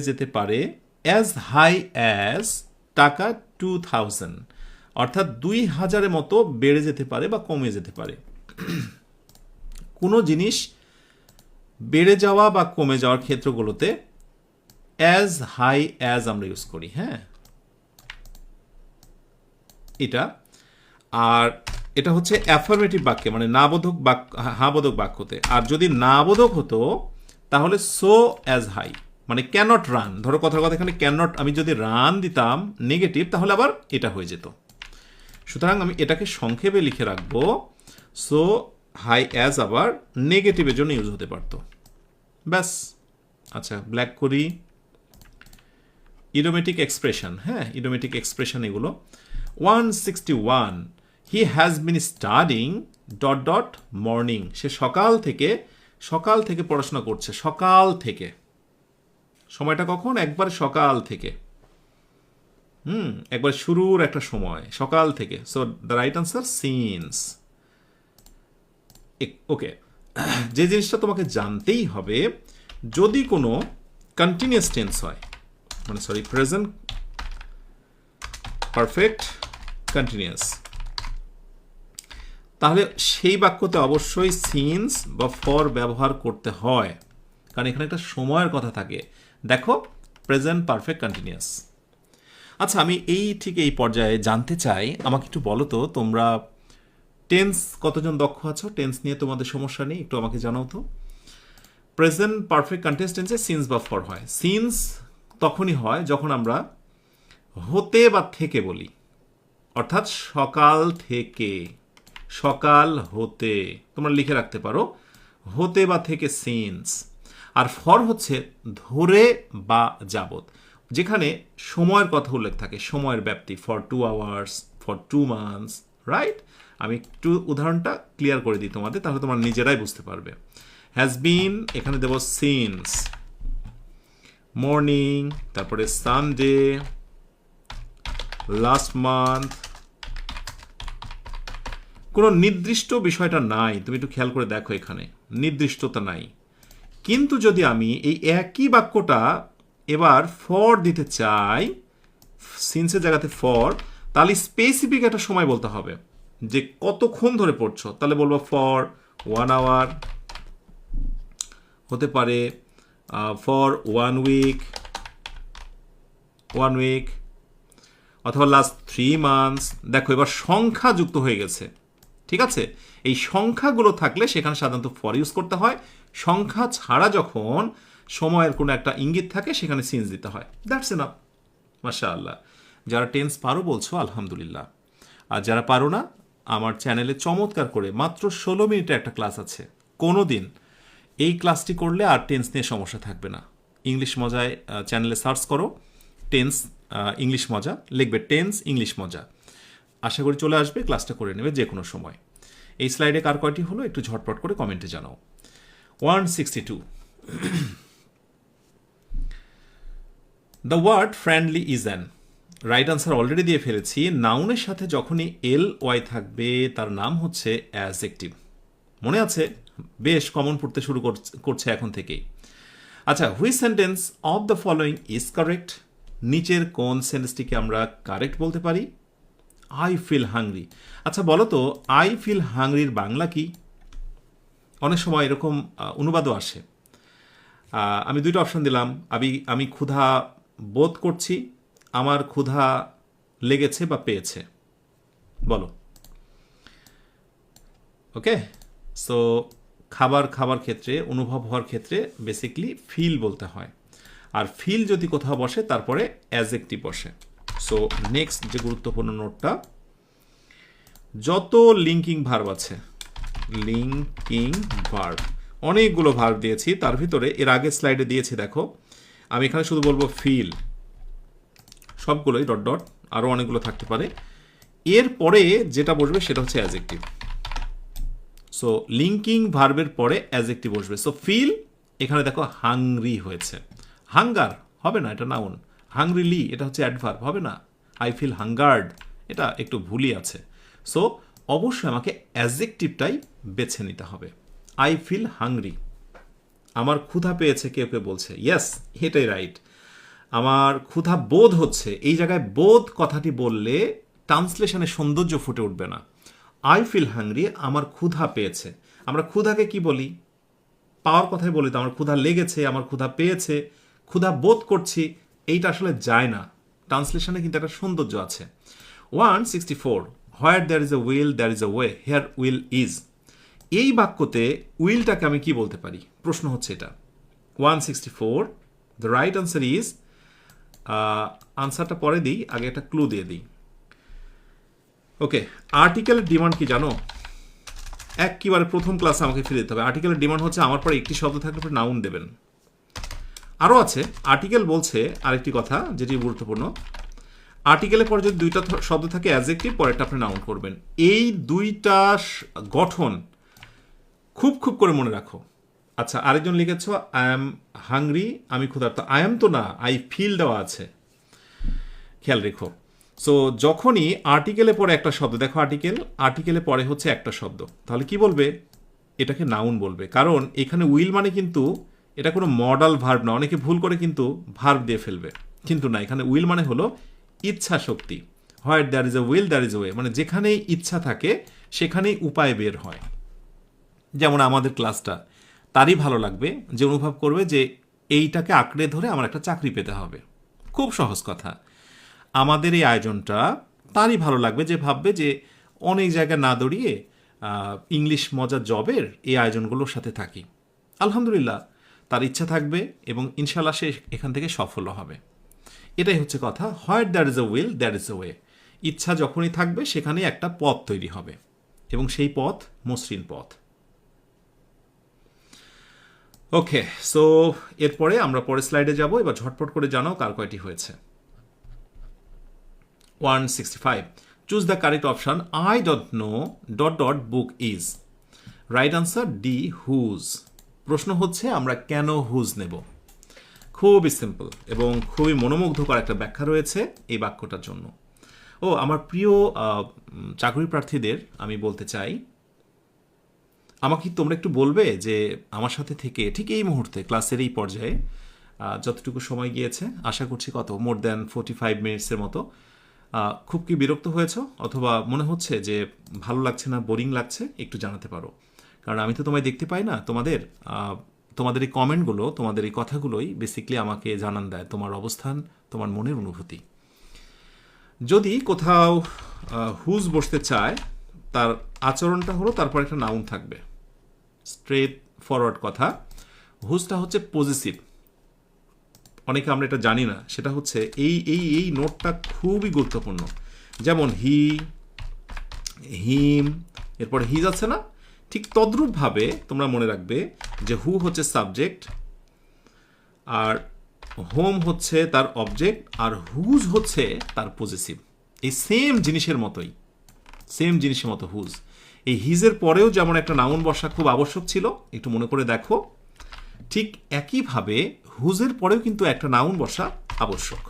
যেতে পারে অ্যাজ হাই অ্যাজ টাকা 2000, অর্থাৎ 2000-এর মতো বেড়ে যেতে পারে বা কমে যেতে পারে। কোনো জিনিস বেড়ে যাওয়া বা কমে যাওয়ার ক্ষেত্রগুলোতে অ্যাজ হাই অ্যাজ আমরা ইউজ করি, হ্যাঁ, এটা। আর এটা হচ্ছে অ্যাফার্মেটিভ বাক্যে, মানে নাবোধক বাক্য, হাবোধক বাক্যতে। আর যদি নাবোধক হতো তাহলে সো অ্যাজ হাই মানে ক্যানট রান, ধরো কথার কথা এখানে ক্যানট, আমি যদি রান দিতাম নেগেটিভ তাহলে আবার এটা হয়ে যেত। সুতরাং আমি এটাকে সংক্ষেপে লিখে রাখবো, সো হাই অ্যাজ আবার নেগেটিভের জন্য ইউজ হতে পারতো, ব্যাস। আচ্ছা ব্ল্যাক করি, ইডোমেটিক এক্সপ্রেশন, হ্যাঁ ইডোমেটিক এক্সপ্রেশন এগুলো। 161 he has been studying dot dot morning, সে সকাল থেকে পড়াশোনা করছে, সকাল থেকে, সময়টা কখন, একবার সকাল থেকে, একবার শুরুর একটা সময়, সকাল থেকে। So the right answer since. Okay, যে জিনিসটা তোমাকে জানতেই হবে, যদি কোনো কন্টিনিউয়াস টেন্স হয়, মানে সরি প্রেজেন্ট পারফেক্ট কন্টিনিউয়াস, তাহলে সেই বাক্যতে অবশ্যই সিন্স বা ফর ব্যবহার করতে হয়, কারণ এখানে একটা সময়ের কথা থাকে। দেখো প্রেজেন্ট পারফেক্ট কন্টিনিউয়াস। আচ্ছা আমি এই পর্যায়ে জানতে চাই, আমাকে একটু বলো তো তোমরা টেন্স কতজন দক্ষ আছো, টেন্স নিয়ে তোমাদের সমস্যা নেই, একটু আমাকে জানাও তো। প্রেজেন্ট পারফেক্ট কন্টিনিউয়াস টেন্সে সিন্স বা ফর হয়। সিন্স তখনই হয় যখন আমরা হতে বা থেকে বলি, অর্থাৎ সকাল থেকে, সকাল হতে, তোমরা লিখে রাখতে পারো হতে বা থেকে সিন্স। আর ফর হচ্ছে ধরে বা যাবত, যেখানে সময়ের কথা উল্লেখ থাকে, সময়ের ব্যাপ্তি, for 2 hours, for 2 months, right. আমি একটু উদাহরণটা ক্লিয়ার করে দিই তোমাদের, তাহলে তোমরা নিজেরাই বুঝতে পারবে। হ্যাজ বিন, এখানে দেব সিন্স, মর্নিং, তারপরে সানডে, লাস্ট মান্থ, কোনো নির্দিষ্ট বিষয়টা নাই, তুমি একটু খেয়াল করে দেখো এখানে নির্দিষ্টতা নাই। কিন্তু যদি আমি এই একই বাক্যটা এবার ফর দিতে চাই, সিন্সের জায়গাতে ফর, তাহলে স্পেসিফিক একটা সময় বলতে হবে যে কতক্ষণ ধরে পড়ছো, তাহলে বলবো ফর 1 আওয়ার, হতে পারে ফর 1 উইক, অথবা লাস্ট 3 মান্থস। দেখো এবার সংখ্যা যুক্ত হয়ে গেছে, ঠিক আছে। এই সংখ্যাগুলো থাকলে সেখানে সাধারণত ফর ইউজ করতে হয়। সংখ্যা ছাড়া যখন সময়ের কোনো একটা ইঙ্গিত থাকে সেখানে সিন্স দিতে হয়। দ্যাটস এনাফ, মাশাআল্লাহ। যারা টেন্স পারো বলছো আলহামদুলিল্লাহ, আর যারা পারো না, আমার চ্যানেলে চমৎকার করে মাত্র 16 মিনিটের একটা ক্লাস আছে। কোনো দিন এই ক্লাসটি করলে আর টেন্স নিয়ে সমস্যা থাকবে না। ইংলিশ মজায় চ্যানেলে সার্চ করো টেন্স ইংলিশ মজা, লিখবে টেন্স ইংলিশ মজা, আশা করি চলে আসবে, ক্লাসটা করে নেবে যে কোনো সময়। এই স্লাইডে কার কয়টি হলো একটু ঝটপট করে কমেন্টে জানাও। 162 the word friendly is an, right answer already দিয়ে ফেলেছি। নাউনের সাথে যখনই এল ওয়াই থাকবে তার নাম হচ্ছে অ্যাডজেক্টিভ, মনে আছে? বেশ কমন পড়তে শুরু করছে এখন থেকেই। আচ্ছা, which sentence of the following is correct, নিচের কোন সেন্টেন্সটিকে আমরা কারেক্ট বলতে পারি? I feel hungry. আচ্ছা বলো তো আই ফিল হাংরির বাংলা কি? অনেক সময় এরকম অনুবাদও আসে। আমি দুইটা অপশন দিলাম, আমি ক্ষুধা বোধ করছি, আমার ক্ষুধা লেগেছে বা পেয়েছে, বলো। ওকে, সো খাবার ক্ষেত্রে, অনুভব হওয়ার ক্ষেত্রে বেসিকলি ফিল বলতে হয়, আর ফিল যদি কোথাও বসে তারপরে অ্যাডজেক্টিভ বসে। সো নেক্সট যে গুরুত্বপূর্ণ নোটটা, যত লিঙ্কিং ভার্ব আছে, লিঙ্কিং ভার্ব, অনেকগুলো ভার্ব দিয়েছি, তার ভিতরে এর আগে স্লাইডে দিয়েছি দেখো, আমি এখানে শুধু বলবো ফিল, সবগুলোই ডট ডট, আরও অনেকগুলো থাকতে পারে। এরপরে যেটা বসবে সেটা হচ্ছে অ্যাডজেক্টিভ। সো লিঙ্কিং ভার্বের পরে অ্যাডজেক্টিভ বসবে। সো ফিল, এখানে দেখো হাংরি হয়েছে, হাঙ্গার হবে না, এটা নাউন। হাংরিলি এটা হচ্ছে অ্যাডভার্ব, হবে না। আই ফিল হাঙ্গার্ড, এটা একটু ভুলই আছে। সো অবশ্যই আমাকে অ্যাডজেক্টিভটাই বেছে নিতে হবে। আই ফিল হাংরি, আমার ক্ষুধা পেয়েছে কেউ কেউ বলছে, ইয়েস এটাই রাইট। আমার ক্ষুধা বোধ হচ্ছে, এই জায়গায় বোধ কথাটি বললে ট্রান্সলেশনের সৌন্দর্য ফুটে উঠবে না। আই ফিল হাংরি, আমার ক্ষুধা পেয়েছে। আমরা ক্ষুধাকে কি বলি? পাওয়ার কথাই বলি তো, আমার ক্ষুধা লেগেছে, আমার ক্ষুধা পেয়েছে, ক্ষুধা বোধ করছি, এইটা আসলে যায় না। ট্রান্সলেশনে কিন্তু একটা সৌন্দর্য আছে। 164 where there is a will there is a way, here will is. এই বাক্যতে উইলটাকে আমি কি বলতে পারি? প্রশ্ন হচ্ছে এটা। 164. দ্য রাইট আনসার ইজ, আনসারটা পরে দিই, আগে একটা ক্লু দিয়ে দিই। ওকে, আর্টিকেলের ডিমান্ড কি জানো? একেবারে প্রথম ক্লাসে আমাকে ফিরে যেতে হবে। আর্টিকেলের ডিমান্ড হচ্ছে আমার পরে একটি শব্দ থাকলে পরে নাউন দেবেন। আরও আছে, আর্টিকেল বলছে আরেকটি কথা যেটি গুরুত্বপূর্ণ, আর্টিকেলের পরে যদি দুইটা শব্দ থাকে অ্যাডজেক্টিভ, পরেরটা আপনি নাউন করবেন। এই দুইটা গঠন খুব খুব করে মনে রাখো। আচ্ছা, আরেকজন লিখেছ আই এম হাংরি, আমি ক্ষুধার্ত। আই এম তো না, আই ফিল দেওয়া আছে, খেয়াল রেখো। সো যখনই আর্টিকেলে পরে একটা শব্দ, দেখো আর্টিকেলে পরে হচ্ছে একটা শব্দ, তাহলে কি বলবে? এটাকে নাউন বলবে। কারণ এখানে উইল মানে কিন্তু এটা কোনো মডাল ভার্ব না। অনেকে ভুল করে কিন্তু ভার্ব দিয়ে ফেলবে, কিন্তু না, এখানে উইল মানে হলো ইচ্ছা শক্তি। What there is a will there is a way, মানে যেখানেই ইচ্ছা থাকে সেখানেই উপায় বের হয়। যেমন আমাদের ক্লাসটা তারই ভালো লাগবে যে অনুভব করবে যে এইটাকে আঁকড়ে ধরে আমার একটা চাকরি পেতে হবে। খুব সহজ কথা। আমাদের এই আয়োজনটা তারই ভালো লাগবে যে ভাববে যে অনেক জায়গায় না দৌড়িয়ে ইংলিশ মজার জবের এই আয়োজনগুলোর সাথে থাকি। আলহামদুলিল্লাহ, তার ইচ্ছা থাকবে এবং ইনশাল্লাহ সে এখান থেকে সফল হবে। এটাই হচ্ছে কথা। What there is a will there is a way. ইচ্ছা যখনই থাকবে সেখানেই একটা পথ তৈরি হবে, এবং সেই পথ মসৃণ পথ। ওকে, সো এরপরে আমরা পরের স্লাইডে যাব। এবার ঝটপট করে জানাও কার কয়টি হয়েছে। 165. Choose the correct option. I don't know ... book is. Right answer D, whose. প্রশ্ন হচ্ছে আমরা কেন হুজ নেব। খুবই সিম্পল এবং খুবই মনোমুগ্ধকর একটা ব্যাখ্যা রয়েছে এই বাক্যটার জন্য। ও আমার প্রিয় চাকরি প্রার্থীদের আমি বলতে চাই, আমাকে তোমরা একটু বলবে যে আমার সাথে থেকে ঠিক এই মুহূর্তে ক্লাসের এই পর্যায়ে যতটুকু সময় গিয়েছে, আশা করছি কত, মোর দ্যান 45 মিনিটসের মতো, খুব কি বিরক্ত হয়েছ অথবা মনে হচ্ছে যে ভালো লাগছে না, বোরিং লাগছে, একটু জানাতে পারো। কারণ আমি তো তোমায় দেখতে পাই না। তোমাদের এই কমেন্টগুলো, তোমাদের এই কথাগুলোই বেসিক্যালি আমাকে জানান দেয় তোমার অবস্থান, তোমার মনের অনুভূতি। যদি কোথাও হুজ বসতে চায়, তার আচরণটা হলো তারপর একটা নাউন থাকবে। স্ট্রেট ফরওয়ার্ড কথা, হুজটা হচ্ছে পজিটিভ। অনেকে আমরা এটা জানি না, সেটা হচ্ছে এই নোটটা খুবই গুরুত্বপূর্ণ। যেমন হি, হিম, এরপরে হিজ আছে না, ঠিক তদ্রূপভাবে তোমরা মনে রাখবে যে হু হচ্ছে সাবজেক্ট, আর হোম হচ্ছে তার অবজেক্ট, আর হুজ হচ্ছে তার পজিটিভ। এই সেম জিনিসের মতো হুজ। এই হিজের পরেও যেমন একটা নাউন বসা খুব আবশ্যক ছিল, একটু মনে করে দেখো, ঠিক একইভাবে হুজের পরেও কিন্তু একটা নাউন বসা আবশ্যক।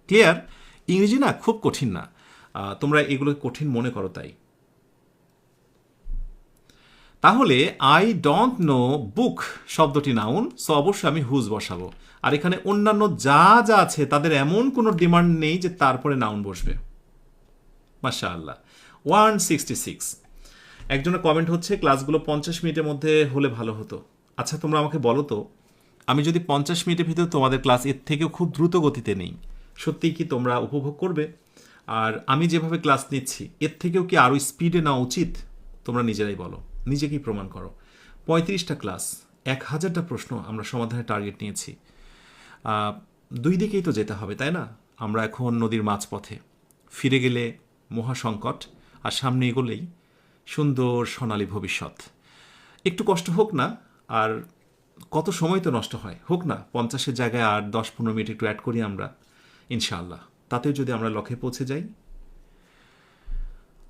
ক্লিয়ার? ইংরেজি না খুব কঠিন না, তোমরা এগুলো কঠিন মনে করো তাই। তাহলে আই ডোন্ট নো বুক শব্দটি নাউন, সো অবশ্যই আমি হুজ বসাবো। আর এখানে অন্যান্য যা যা আছে তাদের এমন কোনো ডিমান্ড নেই যে তারপরে নাউন বসবে। মাশাআল্লাহ। 166. একজনের কমেন্ট হচ্ছে ক্লাসগুলো 50 মিনিটের মধ্যে হলে ভালো হতো। আচ্ছা, তোমরা আমাকে বলো তো, আমি যদি 50 মিনিটের ভিতরে তোমাদের ক্লাস এর থেকেও খুব দ্রুত গতিতে নেই, সত্যিই কি তোমরা উপভোগ করবে? আর আমি যেভাবে ক্লাস নিচ্ছি এর থেকেও কি আরও স্পিডে নেওয়া উচিত? তোমরা নিজেরাই বলো, নিজেকেই প্রমাণ করো। 35টা ক্লাস, 1000টা প্রশ্ন আমরা সমাধানের টার্গেট নিয়েছি। দুই দিকেই তো যেতে হবে, তাই না? আমরা এখন নদীর মাঝপথে, ফিরে গেলে মহাসংকট, আর সামনে এগোলেই সুন্দর সোনালী ভবিষ্যৎ। একটু কষ্ট হোক না, আর কত সময় তো নষ্ট হয়, হোক না 50-এর জায়গায় আর 10-15 মিনিট একটু অ্যাড করি আমরা, ইনশাআল্লাহ। তাতেও যদি আমরা লক্ষ্যে পৌঁছে যাই।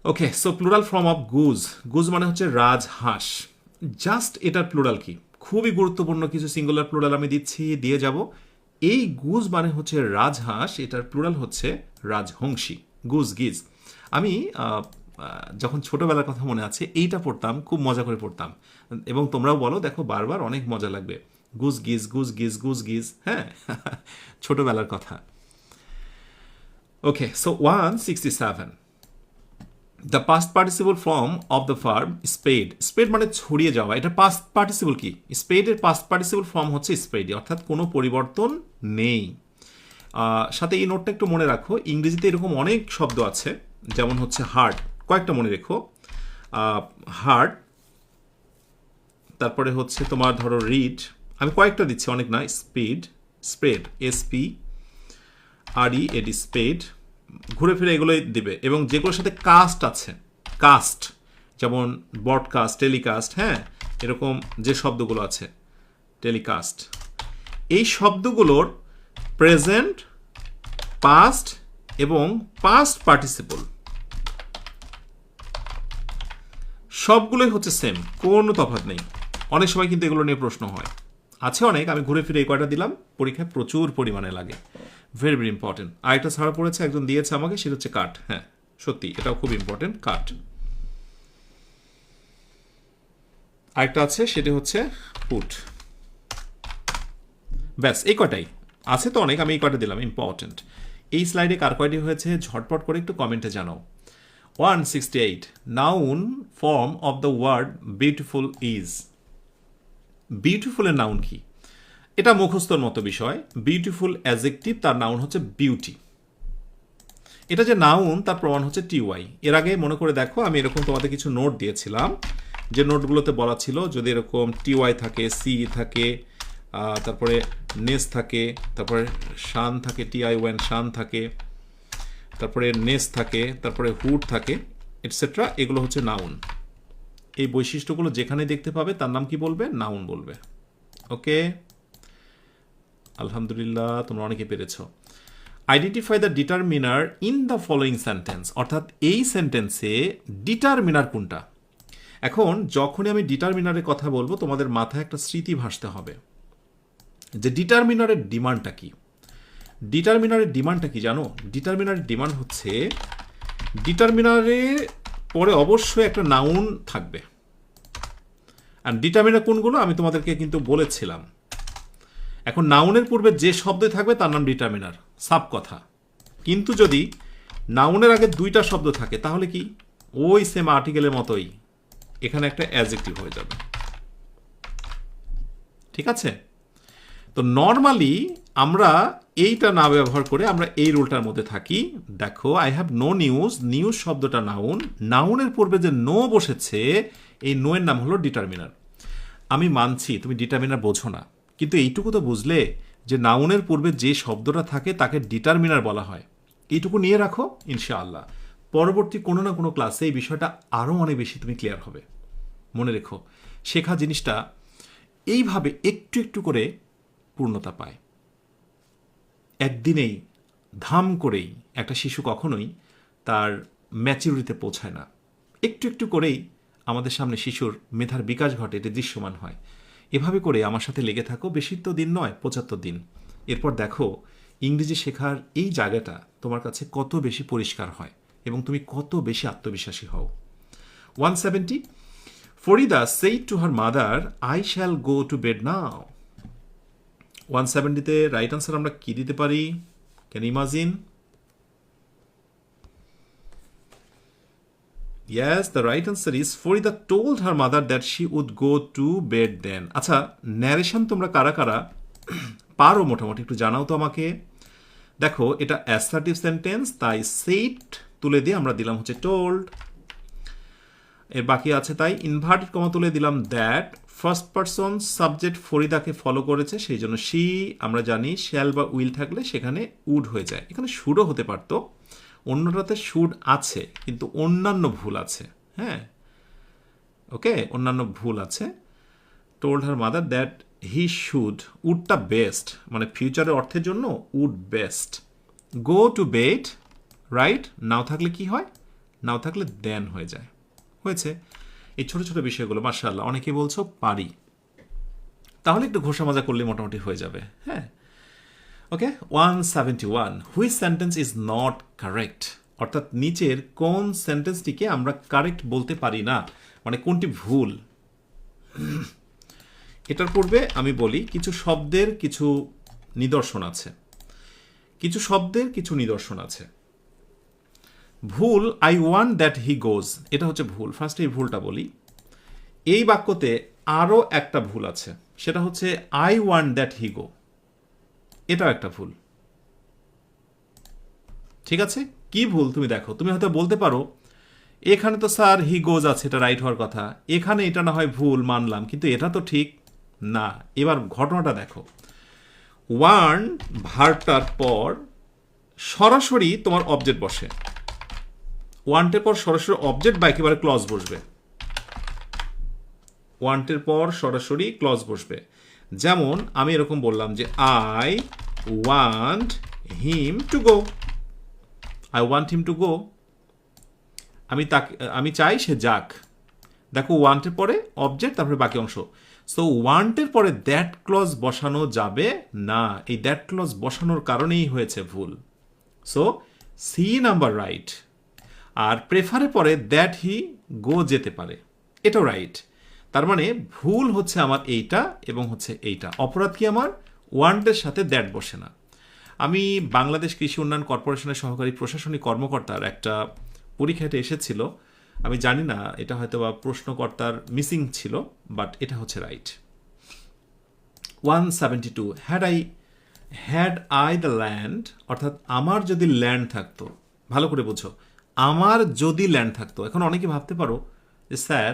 Okay, so plural form of goose. Goose মানে হচ্ছে রাজহাঁস। জাস্ট এটার প্লুরাল কি, খুবই গুরুত্বপূর্ণ কিছু সিঙ্গুলার প্লুরাল আমি দিয়ে যাব। এই গুজ মানে হচ্ছে রাজহাঁস, এটার প্লুরাল হচ্ছে রাজহংসী, গুজ গিজ। আমি যখন ছোটবেলার কথা মনে আছে এইটা পড়তাম, খুব মজা করে পড়তাম, এবং তোমরাও বলো, দেখো বারবার অনেক মজা লাগবে। গুজ গিজ, গুজ গিজ, গুজ গিজ, হ্যাঁ, ছোটবেলার কথা। Okay, so 167. The past participle form of the verb spread. Spread মানে ছড়িয়ে যাওয়া। এটা পাস্ট পার্টিসিপল কি? স্পেডের পাস্ট পার্টিসিপল ফর্ম হচ্ছে স্পেডি, অর্থাৎ কোনো পরিবর্তন নেই। সাথে এই নোটটা একটু মনে রাখো, ইংরেজিতে এরকম অনেক শব্দ আছে, যেমন হচ্ছে হার্ট, কয়েকটা মনে রেখো। হার্ট, তারপরে হচ্ছে তোমার ধরো রিড, আমি কয়েকটা দিচ্ছি, অনেক না। স্পিড, স্প্রেড, এসপি আর ই এডি, স্পেড, ঘুরে ফিরে এগুলোই দিবে। এবং যেগুলোর সাথে কাস্ট আছে, কাস্ট যেমন ব্রডকাস্ট, টেলিকাস্ট, হ্যাঁ, এরকম যে শব্দগুলো আছে, টেলিকাস্ট, এই শব্দগুলোর প্রেজেন্ট, পাস্ট এবং পাস্ট পার্টিসিপল সবগুলোই হচ্ছে সেম, কোনো তফাৎ নেই। অনেক সময় কিন্তু এগুলো নিয়ে প্রশ্ন হয়, আছে অনেক, আমি ঘুরে ফিরে এই কয়টা দিলাম, পরীক্ষায় প্রচুর পরিমাণে লাগে, ভেরি ভেরি ইম্পর্টেন্ট। আরেকটা ছাড়া পড়েছে, একজন দিয়েছে আমাকে, সেটা হচ্ছে কাট। হ্যাঁ সত্যি, এটাও খুব ইম্পর্টেন্ট, কাট। আরেকটা আছে, সেটা হচ্ছে পুট। ব্যাস এই কয়টাই আছে, তো অনেক, আমি এই কয়টা দিলাম ইম্পর্টেন্ট। এই স্লাইডে কার কয়টি হয়েছে ঝটপট করে একটু কমেন্টে জানাও। 168, noun form of the word beautiful is. বিউটিফুলের নাউন কি? এটা মুখস্থর মতো বিষয়। বিউটিফুল অ্যাডজেক্টিভ, তার নাউন হচ্ছে বিউটি। এটা যে নাউন তার প্রমাণ হচ্ছে টিওয়াই। এর আগে মনে করে দেখো, আমি এরকম তোমাদের কিছু নোট দিয়েছিলাম, যে নোটগুলোতে বলা ছিল যদি এরকম টিওয়াই থাকে, সি থাকে, তারপরে নেস থাকে, তারপরে শান থাকে, টিআইওয়ান শান থাকে, তারপরে নেস থাকে, তারপরে হুড থাকে, এটসেট্রা, এগুলো হচ্ছে নাউন। এই বৈশিষ্ট্যগুলো যেখানে দেখতে পাবে তার নাম কি বলবে? নাউন বলবে। ওকে, আলহামদুলিল্লাহ, তোমরা অনেকে পেরেছো। Identify the determiner in the following sentence, অর্থাৎ এই সেন্টেন্সে ডিটারমিনার কোনটা। এখন যখনই আমি ডিটারমিনারের কথা বলবো, তোমাদের মাথায় একটা স্মৃতি ভাসতে হবে যে ডিটারমিনারের ডিমান্ডটা কি। ডিটারমিনারের ডিমান্ডটা কি জানো? ডিটারমিনারের ডিমান্ড হচ্ছে, ডিটারমিনারের পরে অবশ্যই একটা নাউন থাকবে। আর ডিটারমিনার কোনগুলো আমি তোমাদেরকে কিন্তু বলেছিলাম। এখন নাউনের পূর্বে যে শব্দ থাকবে তার নাম ডিটারমিনার, সাব কথা। কিন্তু যদি নাউনের আগে দুইটা শব্দ থাকে, তাহলে কি ওই সেম আর্টিকেলের মতোই এখানে একটা অ্যাডজেক্টিভ হয়ে যাবে। ঠিক আছে? তো নর্মালি আমরা এইটা না ব্যবহার করে আমরা এই রুলটার মধ্যে থাকি। দেখো, I have no news, news শব্দটা নাউন, নাউনের পূর্বে যে নো বসেছে, এই নো এর নাম হলো ডিটারমিনার। আমি মানছি তুমি ডিটারমিনার বোঝো না, কিন্তু এইটুকু তো বুঝলে যে নাউনের পূর্বে যে শব্দটা থাকে তাকে ডিটারমিনার বলা হয়। এইটুকু নিয়ে রাখো, ইনশাআল্লাহ পরবর্তী কোনো না কোনো ক্লাসে এই বিষয়টা আরও অনেক বেশি তুমি ক্লিয়ার হবে। মনে রেখো, শেখা জিনিসটা এইভাবে একটু একটু করে পূর্ণতা পায়। একদিনেই ধাম করেই একটা শিশু কখনোই তার ম্যাচিউরিটিতে পৌঁছায় না। একটু একটু করেই আমাদের সামনে শিশুর মেধার বিকাশ ঘটে, এটি দৃশ্যমান হয়। এভাবে করে আমার সাথে লেগে থাকো, বেশি তো দিন নয়, 75 দিন। এরপর দেখো ইংরেজি শেখার এই জায়গাটা তোমার কাছে কত বেশি পরিষ্কার হয় এবং তুমি কত বেশি আত্মবিশ্বাসী হও। 170, Farida said to her mother, I shall go to bed now. 170-তে রাইট আনসার আমরা কি দিতে পারি? Can imagine? Yes, the right answer is Farida told her mother that she would go to bed then. আচ্ছা, ন্যারেশন তোমরা কারা কারা পারো মোটামুটি একটু জানাও তো আমাকে। দেখো, এটা অ্যাসার্টিভ সেন্টেন্স, তাই সেট তুলে দিয়ে আমরা দিলাম হচ্ছে টোল্ড। এর বাকি আছে তাই ইনভার্টেড কমা তুলে দিলাম দ্যাট। ফার্স্ট পারসন সাবজেক্ট ফরিদাকে ফলো করেছে, সেই জন্য শি, আমরা জানি শ্যাল বা উইল থাকলে সেখানে উড হয়ে যায়। এখানে শুডও হতে পারতো, অন্যটাতে শুড আছে কিন্তু অন্যান্য ভুল আছে। হ্যাঁ, ওকে, অন্যান্য ভুল আছে। Told her mother that he should, উডটা বেস্ট, মানে ফিউচারের অর্থের জন্য would best. Go to bed, right, now থাকলে কি হয়? নাও থাকলে দেন হয়ে যায়। হয়েছে। এই ছোট ছোট বিষয়গুলো মাশাআল্লাহ অনেকেই বলছো পারি, তাহলে একটু ঘোষা মজা করলে মোটামুটি হয়ে যাবে। হ্যাঁ, ওকে। 171, which sentence is not correct, অর্থাৎ নিচের কোন সেন্টেন্সটিকে আমরা কারেক্ট বলতে পারি না, মানে কোনটি ভুল। এটার পূর্বে আমি বলি কিছু শব্দের কিছু নিদর্শন আছে, কিছু শব্দের কিছু নিদর্শন আছে। ভুল, আই ওয়ান্ট দ্যাট হি গোজ, এটা হচ্ছে ভুল। ফার্স্টে এই ভুলটা বলি। এই বাক্যতে আরও একটা ভুল আছে, সেটা হচ্ছে আই ওয়ান্ট দ্যাট হি গো, এটাও একটা ভুল। ঠিক আছে, কি ভুল তুমি দেখো, তুমি হয়তো বলতে পারো এখানে তো স্যার হি গোজ আছে, এটা রাইট হওয়ার কথা। এখানে এটা না হয় ভুল মানলাম, কিন্তু এটা তো ঠিক না। এবার ঘটনাটা দেখো, ওয়ান ভার্বটার পর সরাসরি তোমার অবজেক্ট বসে, ওয়ান্টের পর সরাসরি অবজেক্ট বা একেবারে ক্লজ বসবে। ওয়ান্টের পর সরাসরি ক্লজ বসবে। যেমন আমি এরকম বললাম যে I want him to go, I want him to go, আমি চাই সে যাক। দেখো ওয়ান্টের পরে অবজেক্ট, তারপরে বাকি অংশ। সো ওয়ান্টের পরে দ্যাট ক্লজ বসানো যাবে না, এই দ্যাট ক্লজ বসানোর কারণেই হয়েছে ভুল। So C number right. আর প্রেফারে পরে দ্যাট হি গো যেতে পারে, এটাও রাইট। তার মানে ভুল হচ্ছে আমার এইটা এবং হচ্ছে এইটা। অপরাধ কি আমার? ওয়ান্টের সাথে দ্যাট বসে না। আমি বাংলাদেশ কৃষি উন্নয়ন কর্পোরেশনের সহকারী প্রশাসনিক কর্মকর্তার একটা পরীক্ষাতে এসেছিল, আমি জানি না এটা হয়তো বা প্রশ্নকর্তার মিসিং ছিল, বাট এটা হচ্ছে right. 172, had I the land, অর্থাৎ আমার যদি ল্যান্ড থাকতো, ভালো করে বুঝো, আমার যদি ল্যান্ড থাকতো। এখন অনেকে ভাবতে পারো যে স্যার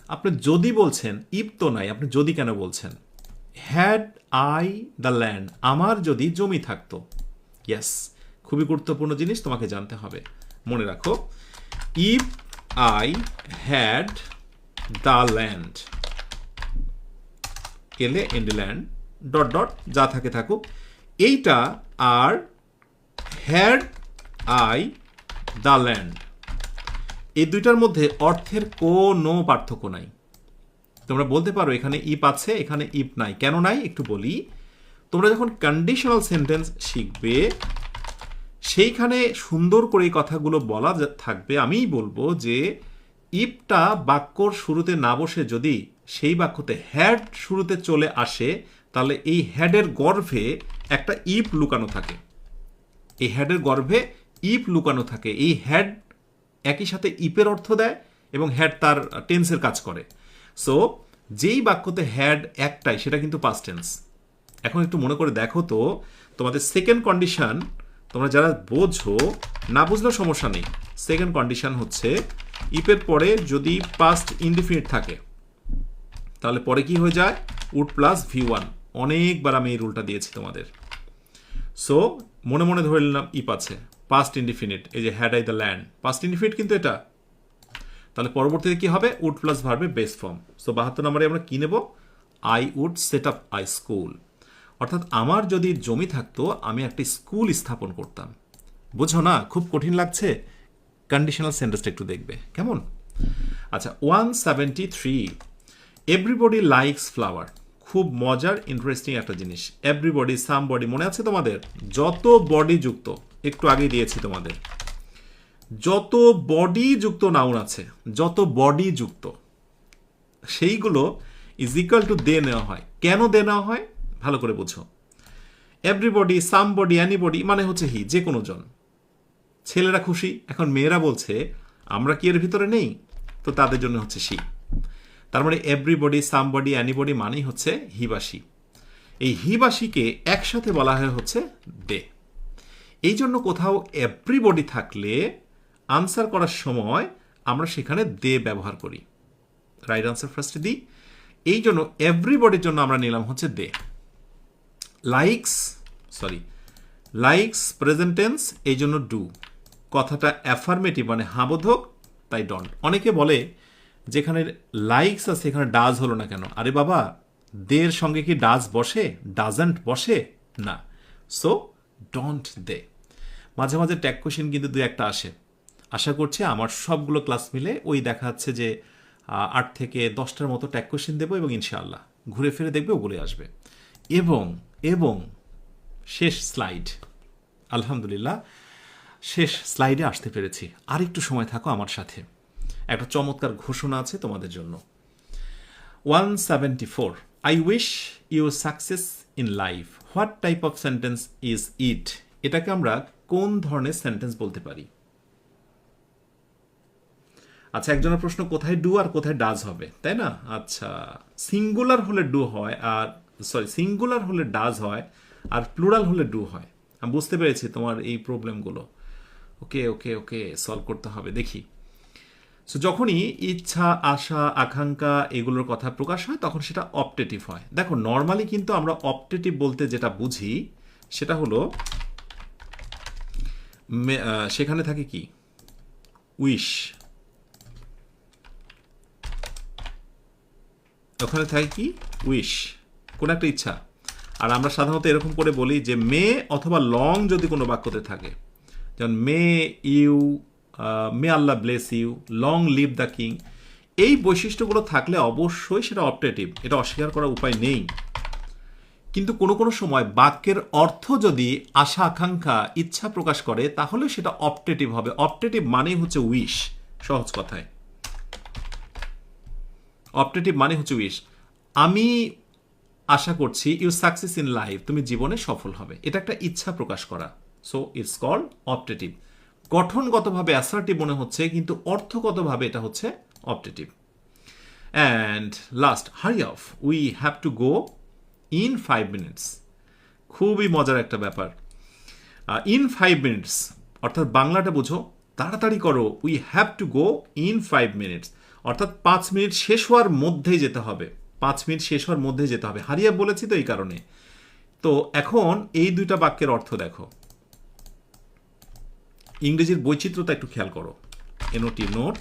আপনি যদি বলছেন, ইফ তো নাই, আপনি যদি কেন বলছেন? হ্যাড আই দ্য ল্যান্ড, আমার যদি জমি থাকতো। ইয়েস, খুবই গুরুত্বপূর্ণ জিনিস, তোমাকে জানতে হবে। মনে রাখো, if I had the land, এলে এন্ড ল্যান্ড ডট ডট যা থাকে থাকুক, এইটা আর হ্যাড আই দ্য ল্যান্ড, এই দুইটার মধ্যে অর্থের কোনো পার্থক্য নাই। তোমরা বলতে পারো এখানে ইপ আছে, এখানে ইপ নাই। কেন নাই একটু বলি। তোমরা যখন কন্ডিশনাল সেন্টেন্স শিখবে, সেইখানে সুন্দর করে এই কথাগুলো বলা থাকবে। আমিই বলবো যে ইপটা বাক্যর শুরুতে না বসে যদি সেই বাক্যতে হ্যাড শুরুতে চলে আসে, তাহলে এই হ্যাডের গর্ভে একটা ইপ লুকানো থাকে। এই হ্যাডের গর্ভে ইপ লুকানো থাকে। এই হ্যাড একই সাথে ইপের অর্থ দেয় এবং হ্যাড তার টেন্সের কাজ করে। সো যেই বাক্যতে হ্যাড একটাই, সেটা কিন্তু পাস্ট টেন্স। এখন একটু মনে করে দেখো তো, তোমাদের সেকেন্ড কন্ডিশন তোমরা যারা বোঝো, না বুঝলেও সমস্যা নেই। সেকেন্ড কন্ডিশন হচ্ছে ইপের পরে যদি পাস্ট ইনডিফিনিট থাকে, তাহলে পরে কি হয়ে যায়? Would plus V1। অনেকবার আমি এই রুলটা দিয়েছি তোমাদের। সো মনে মনে ধরে নিলাম ইপ আছে, পাস্ট ইনডিফিনিট, এই যে had I the land, past indefinite কিন্তু এটা। তাহলে পরবর্তীতে কি হবে? উড প্লাস ভার্বের বেস ফর্ম। সো 72 নম্বরে আমরা কি নেব? I would set up I school, অর্থাৎ আমার যদি জমি থাকতো আমি একটা স্কুল স্থাপন করতাম। বুঝো না? খুব কঠিন লাগছে? কন্ডিশনাল সেন্টেন্সটা একটু দেখবে কেমন। আচ্ছা, 173, এভরিবডি লাইকস ফ্লাওয়ার। খুব মজার ইন্টারেস্টিং একটা জিনিস। এভরিবডি, সামবডি, মনে আছে তোমাদের? যত বডি যুক্ত, একটু আগেই দিয়েছি তোমাদের, যত বডি যুক্ত নাউন আছে, যত বডি যুক্ত, সেইগুলো ইজ ইকুয়াল টু দে নেওয়া হয়। কেন দে নেওয়া হয়? ভালো করে বুঝো। এভরিবডি, সামবডি, এনিবডি মানে হচ্ছে হি, যে কোনো জন। ছেলেরা খুশি। এখন মেয়েরা বলছে আমরা কি এর ভিতরে নেই? তো তাদের জন্য হচ্ছে সি। তার মানে এভরিবডি, সামবডি, এনিবডি মানেই হচ্ছে হি বা সি। এই হি বা সিকে একসাথে বলা হয় হচ্ছে দে। এই জন্য কোথাও এভরিবডি থাকলে আনসার করার সময় আমরা সেখানে দে ব্যবহার করি। রাইট আনসার ফার্স্টে দিই। এই জন্য এভরিবডির জন্য আমরা নিলাম হচ্ছে দে। লাইকস প্রেজেন্ট টেন্স, এই জন্য ডু। কথাটা অ্যাফার্মেটিভ মানে হাবোধক, তাই ডন্ট। অনেকে বলে যেখানে লাইকস আছে এখানে ডাজ হলো না কেন? আরে বাবা, দের সঙ্গে কি ডাজ বসে? ডাজন্ট বসে না। সো ডন্ট দে। মাঝে মাঝে ট্যাগ কোশ্চেন কিন্তু দুই একটা আসে। আশা করছি আমার সবগুলো ক্লাস মিলে ওই দেখা যাচ্ছে যে 8 থেকে 10টার মতো ট্যাগ কোশ্চেন দেবো, এবং ইনশাআল্লাহ ঘুরে ফিরে দেখবে ওগুলো আসবে। এবং শেষ স্লাইড, আলহামদুলিল্লাহ শেষ স্লাইডে আসতে পেরেছি। আর একটু সময় থাকো আমার সাথে, একটা চমৎকার ঘোষণা আছে তোমাদের জন্য। 174, I wish you success in life. What type of sentence is it? এটাকে আমরা কোন ধরনের সেন্টেন্স বলতে পারি? আচ্ছা, একজনের প্রশ্ন, কোথায় ডু আর কোথায় ডাজ হবে, তাই না? আচ্ছা, সিঙ্গুলার হলে ডু হয়, আর সিঙ্গুলার হলে ডাজ হয়, আর প্লুরাল হলে ডু হয়। আমি বুঝতে পেরেছি তোমার এই প্রবলেমগুলো। ওকে, সলভ করতে হবে। দেখি, সো যখনই ইচ্ছা, আশা, আকাঙ্ক্ষা এগুলোর কথা প্রকাশ হয় তখন সেটা অপটেটিভ হয়। দেখো নর্মালি কিন্তু আমরা অপটেটিভ বলতে যেটা বুঝি সেটা হলো সেখানে থাকে কি উইশ, ওখানে থাকে কি উইশ, কোন একটা ইচ্ছা। আর আমরা সাধারণত এরকম করে বলি যে মে অথবা লং যদি কোনো বাক্যতে থাকে, যেমন may you, may Allah bless you, long live the king, এই বৈশিষ্ট্যগুলো থাকলে অবশ্যই সেটা অপটেটিভ, এটা অস্বীকার করার উপায় নেই। কিন্তু কোনো কোনো সময় বাক্যের অর্থ যদি আশা, আকাঙ্ক্ষা, ইচ্ছা প্রকাশ করে তাহলে সেটা অপটেটিভ হবে। অপটেটিভ মানেই হচ্ছে উইশ, সহজ কথায় অপটেটিভ মানে হচ্ছে উইশ। আমি আশা করছি ইউ সাকসেস ইন লাইফ, তুমি জীবনে সফল হবে, এটা একটা ইচ্ছা প্রকাশ করা। So it's called optative. গঠনগতভাবে অ্যাসার্টিভ মনে হচ্ছে কিন্তু অর্থগতভাবে এটা হচ্ছে optative. And last, hurry off, we have to go in 5 minutes. খুবই মজার একটা ব্যাপার। ইন 5 মিনিটস অর্থাৎ বাংলাটা বুঝো, তাড়াতাড়ি করো, we have to go in 5 minutes অর্থাৎ 5 মিনিট শেষ হওয়ার মধ্যেই যেতে হবে, 5 মিনিট শেষ হওয়ার মধ্যেই যেতে হবে। হারিয়া বলেছি তো এই কারণে। তো এখন এই দুইটা বাক্যের অর্থ দেখো, ইংরেজির বৈচিত্র্যতা একটু খেয়াল করো। এনওটি নোট,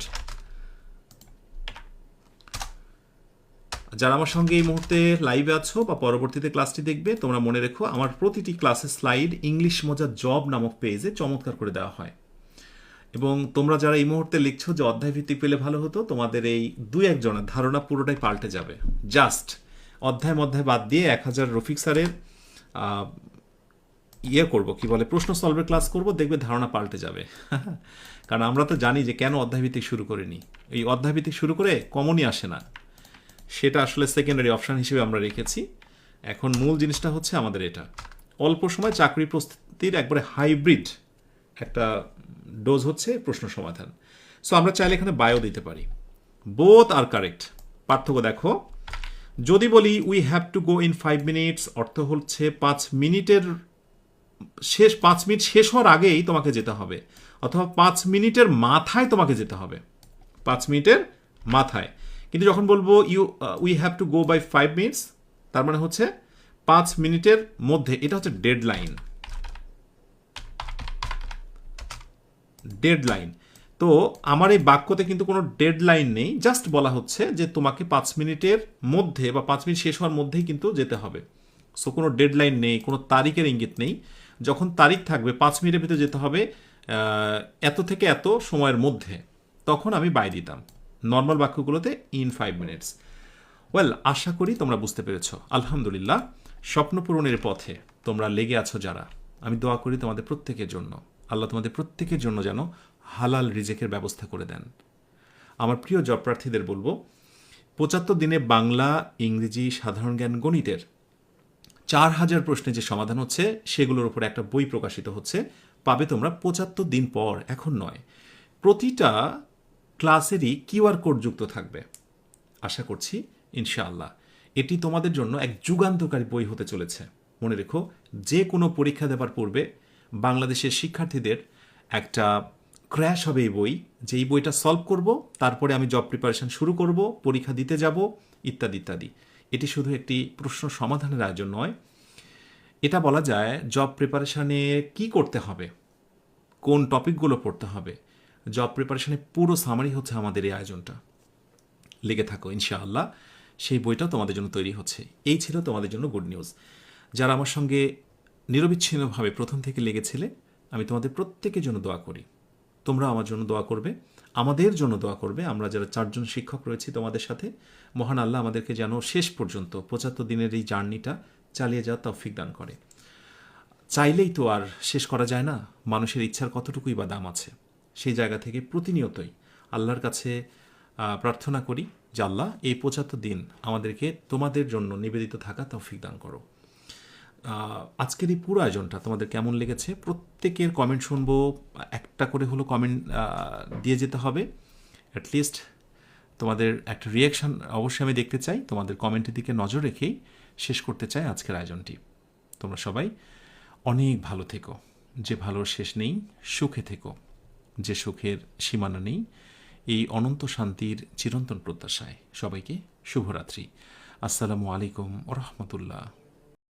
যারা আমার সঙ্গে এই মুহূর্তে লাইভে আছো বা পরবর্তীতে ক্লাসটি দেখবে, তোমরা মনে রেখো আমার প্রতিটি ক্লাসের স্লাইড ইংলিশ মজার জব নামক পেজে চমৎকার করে দেওয়া হয়। এবং তোমরা যারা এই মুহূর্তে লিখছো যে অধ্যায় ভিত্তিক পেলে ভালো হতো, তোমাদের এই 2-1 জনের ধারণা পুরোটাই পাল্টে যাবে। জাস্ট অধ্যায় মধ্যায় বাদ দিয়ে 1000 রফিক স্যারের করব, কি বলে, প্রশ্ন সলভের ক্লাস করব, দেখবে ধারণা পাল্টে যাবে। কারণ আমরা তো জানি যে কেন অধ্যায়ভিত্তিক শুরু করিনি। এই অধ্যায়ভিত্তিক শুরু করে কমনই আসে না, সেটা আসলে সেকেন্ডারি অপশান হিসেবে আমরা রেখেছি। এখন মূল জিনিসটা হচ্ছে আমাদের এটা অল্প সময় চাকরি প্রস্তুতির একবারে হাইব্রিড একটা ডোজ হচ্ছে প্রশ্ন সমাধান। সো আমরা চাইলে এখানে বায়ো দিতে পারি। বোথ আর কারেক্ট। পার্থক্য দেখো, যদি বলি we have to go in 5 minutes অর্থ হচ্ছে 5 মিনিট শেষ হওয়ার আগেই তোমাকে যেতে হবে, অথবা 5 মিনিটের মাথায় তোমাকে যেতে হবে, 5 মিনিটের মাথায়। কিন্তু যখন বলবো we have to go by 5 minutes, তার মানে হচ্ছে 5 মিনিটের মধ্যে, এটা হচ্ছে ডেডলাইন। ডেডলাইন। তো আমার এই বাক্যতে কিন্তু কোনো ডেডলাইন নেই, জাস্ট বলা হচ্ছে যে তোমাকে 5 মিনিটের মধ্যে বা 5 মিনিট শেষ হওয়ার মধ্যেই কিন্তু যেতে হবে। সো কোনো ডেডলাইন নেই, কোনো তারিখের ইঙ্গিত নেই। যখন তারিখ থাকবে 5 মিনিটের ভিতরে যেতে হবে এত থেকে এত সময়ের মধ্যে, তখন আমি বাই দিতাম। নর্মাল বাক্যগুলোতে ইন 5 মিনিটস। ওয়েল, আশা করি তোমরা বুঝতে পেরেছ। আলহামদুলিল্লাহ, স্বপ্ন পূরণের পথে তোমরা লেগে আছো যারা, আমি দোয়া করি তোমাদের প্রত্যেকের জন্য, আল্লাহ তোমাদের প্রত্যেকের জন্য যেন হালাল রিজেকের ব্যবস্থা করে দেন। আমার প্রিয় জব প্রার্থীদের বলবো, 75 দিনে বাংলা, ইংরেজি, সাধারণ জ্ঞান, গণিতের 4000 প্রশ্নে যে সমাধান হচ্ছে সেগুলোর উপর একটা বই প্রকাশিত হচ্ছে, পাবে তোমরা 75 দিন পর, এখন নয়। প্রতিটা ক্লাসেরই কিউআর কোড যুক্ত থাকবে। আশা করছি ইনশাআল্লাহ এটি তোমাদের জন্য এক যুগান্তকারী বই হতে চলেছে। মনে রেখো, যে কোনো পরীক্ষা দেবার পূর্বে বাংলাদেশের শিক্ষার্থীদের একটা ক্র্যাশ হবে এই বই, যে এই বইটা সলভ করব, তারপরে আমি জব প্রিপারেশন শুরু করব, পরীক্ষা দিতে যাব, ইত্যাদি ইত্যাদি। এটি শুধু একটি প্রশ্ন সমাধানের আয়োজন নয়, এটা বলা যায় জব প্রিপারেশনে কি করতে হবে, কোন টপিকগুলো পড়তে হবে, জব প্রিপারেশনে পুরো সামারি হচ্ছে আমাদের এই আয়োজনটা। লেগে থাকো, ইনশাআল্লাহ সেই বইটা তোমাদের জন্য তৈরি হচ্ছে। এই ছিল তোমাদের জন্য গুড নিউজ। যারা আমার সঙ্গে নিরবিচ্ছিন্নভাবে প্রথম থেকে লেগেছিলে, আমি তোমাদের প্রত্যেকের জন্য দোয়া করি। তোমরা আমার জন্য দোয়া করবে, আমাদের জন্য দোয়া করবে। আমরা যারা 4 জন শিক্ষক রয়েছি তোমাদের সাথে, মহান আল্লাহ আমাদেরকে যেন শেষ পর্যন্ত 75 দিনের এই জার্নিটা চালিয়ে যাওয়ার তৌফিক দান করে। চাইলেই তো আর শেষ করা যায় না, মানুষের ইচ্ছার কতটুকুই বা দাম আছে। সেই জায়গা থেকে প্রতিনিয়তই আল্লাহর কাছে প্রার্থনা করি যে আল্লাহ এই 75 দিন আমাদেরকে তোমাদের জন্য নিবেদিত থাকা তৌফিক দান করো। আজকের এই পুরো আয়োজনটা তোমাদের কেমন লেগেছে? প্রত্যেকের কমেন্ট শুনবো, একটা করে হলো কমেন্ট দিয়ে যেতে হবে। অ্যাটলিস্ট তোমাদের একটা রিয়াকশান অবশ্যই আমি দেখতে চাই। তোমাদের কমেন্টের দিকে নজর রেখেই শেষ করতে চাই আজকের আয়োজনটি। তোমরা সবাই অনেক ভালো থেকো, যে ভালোর শেষ নেই, সুখে থেকো, যে সুখের সীমানা নেই, এই অনন্ত শান্তির চিরন্তন প্রত্যাশায় সবাইকে শুভরাত্রি। আসসালামু আলাইকুম ওয়া রাহমাতুল্লাহ।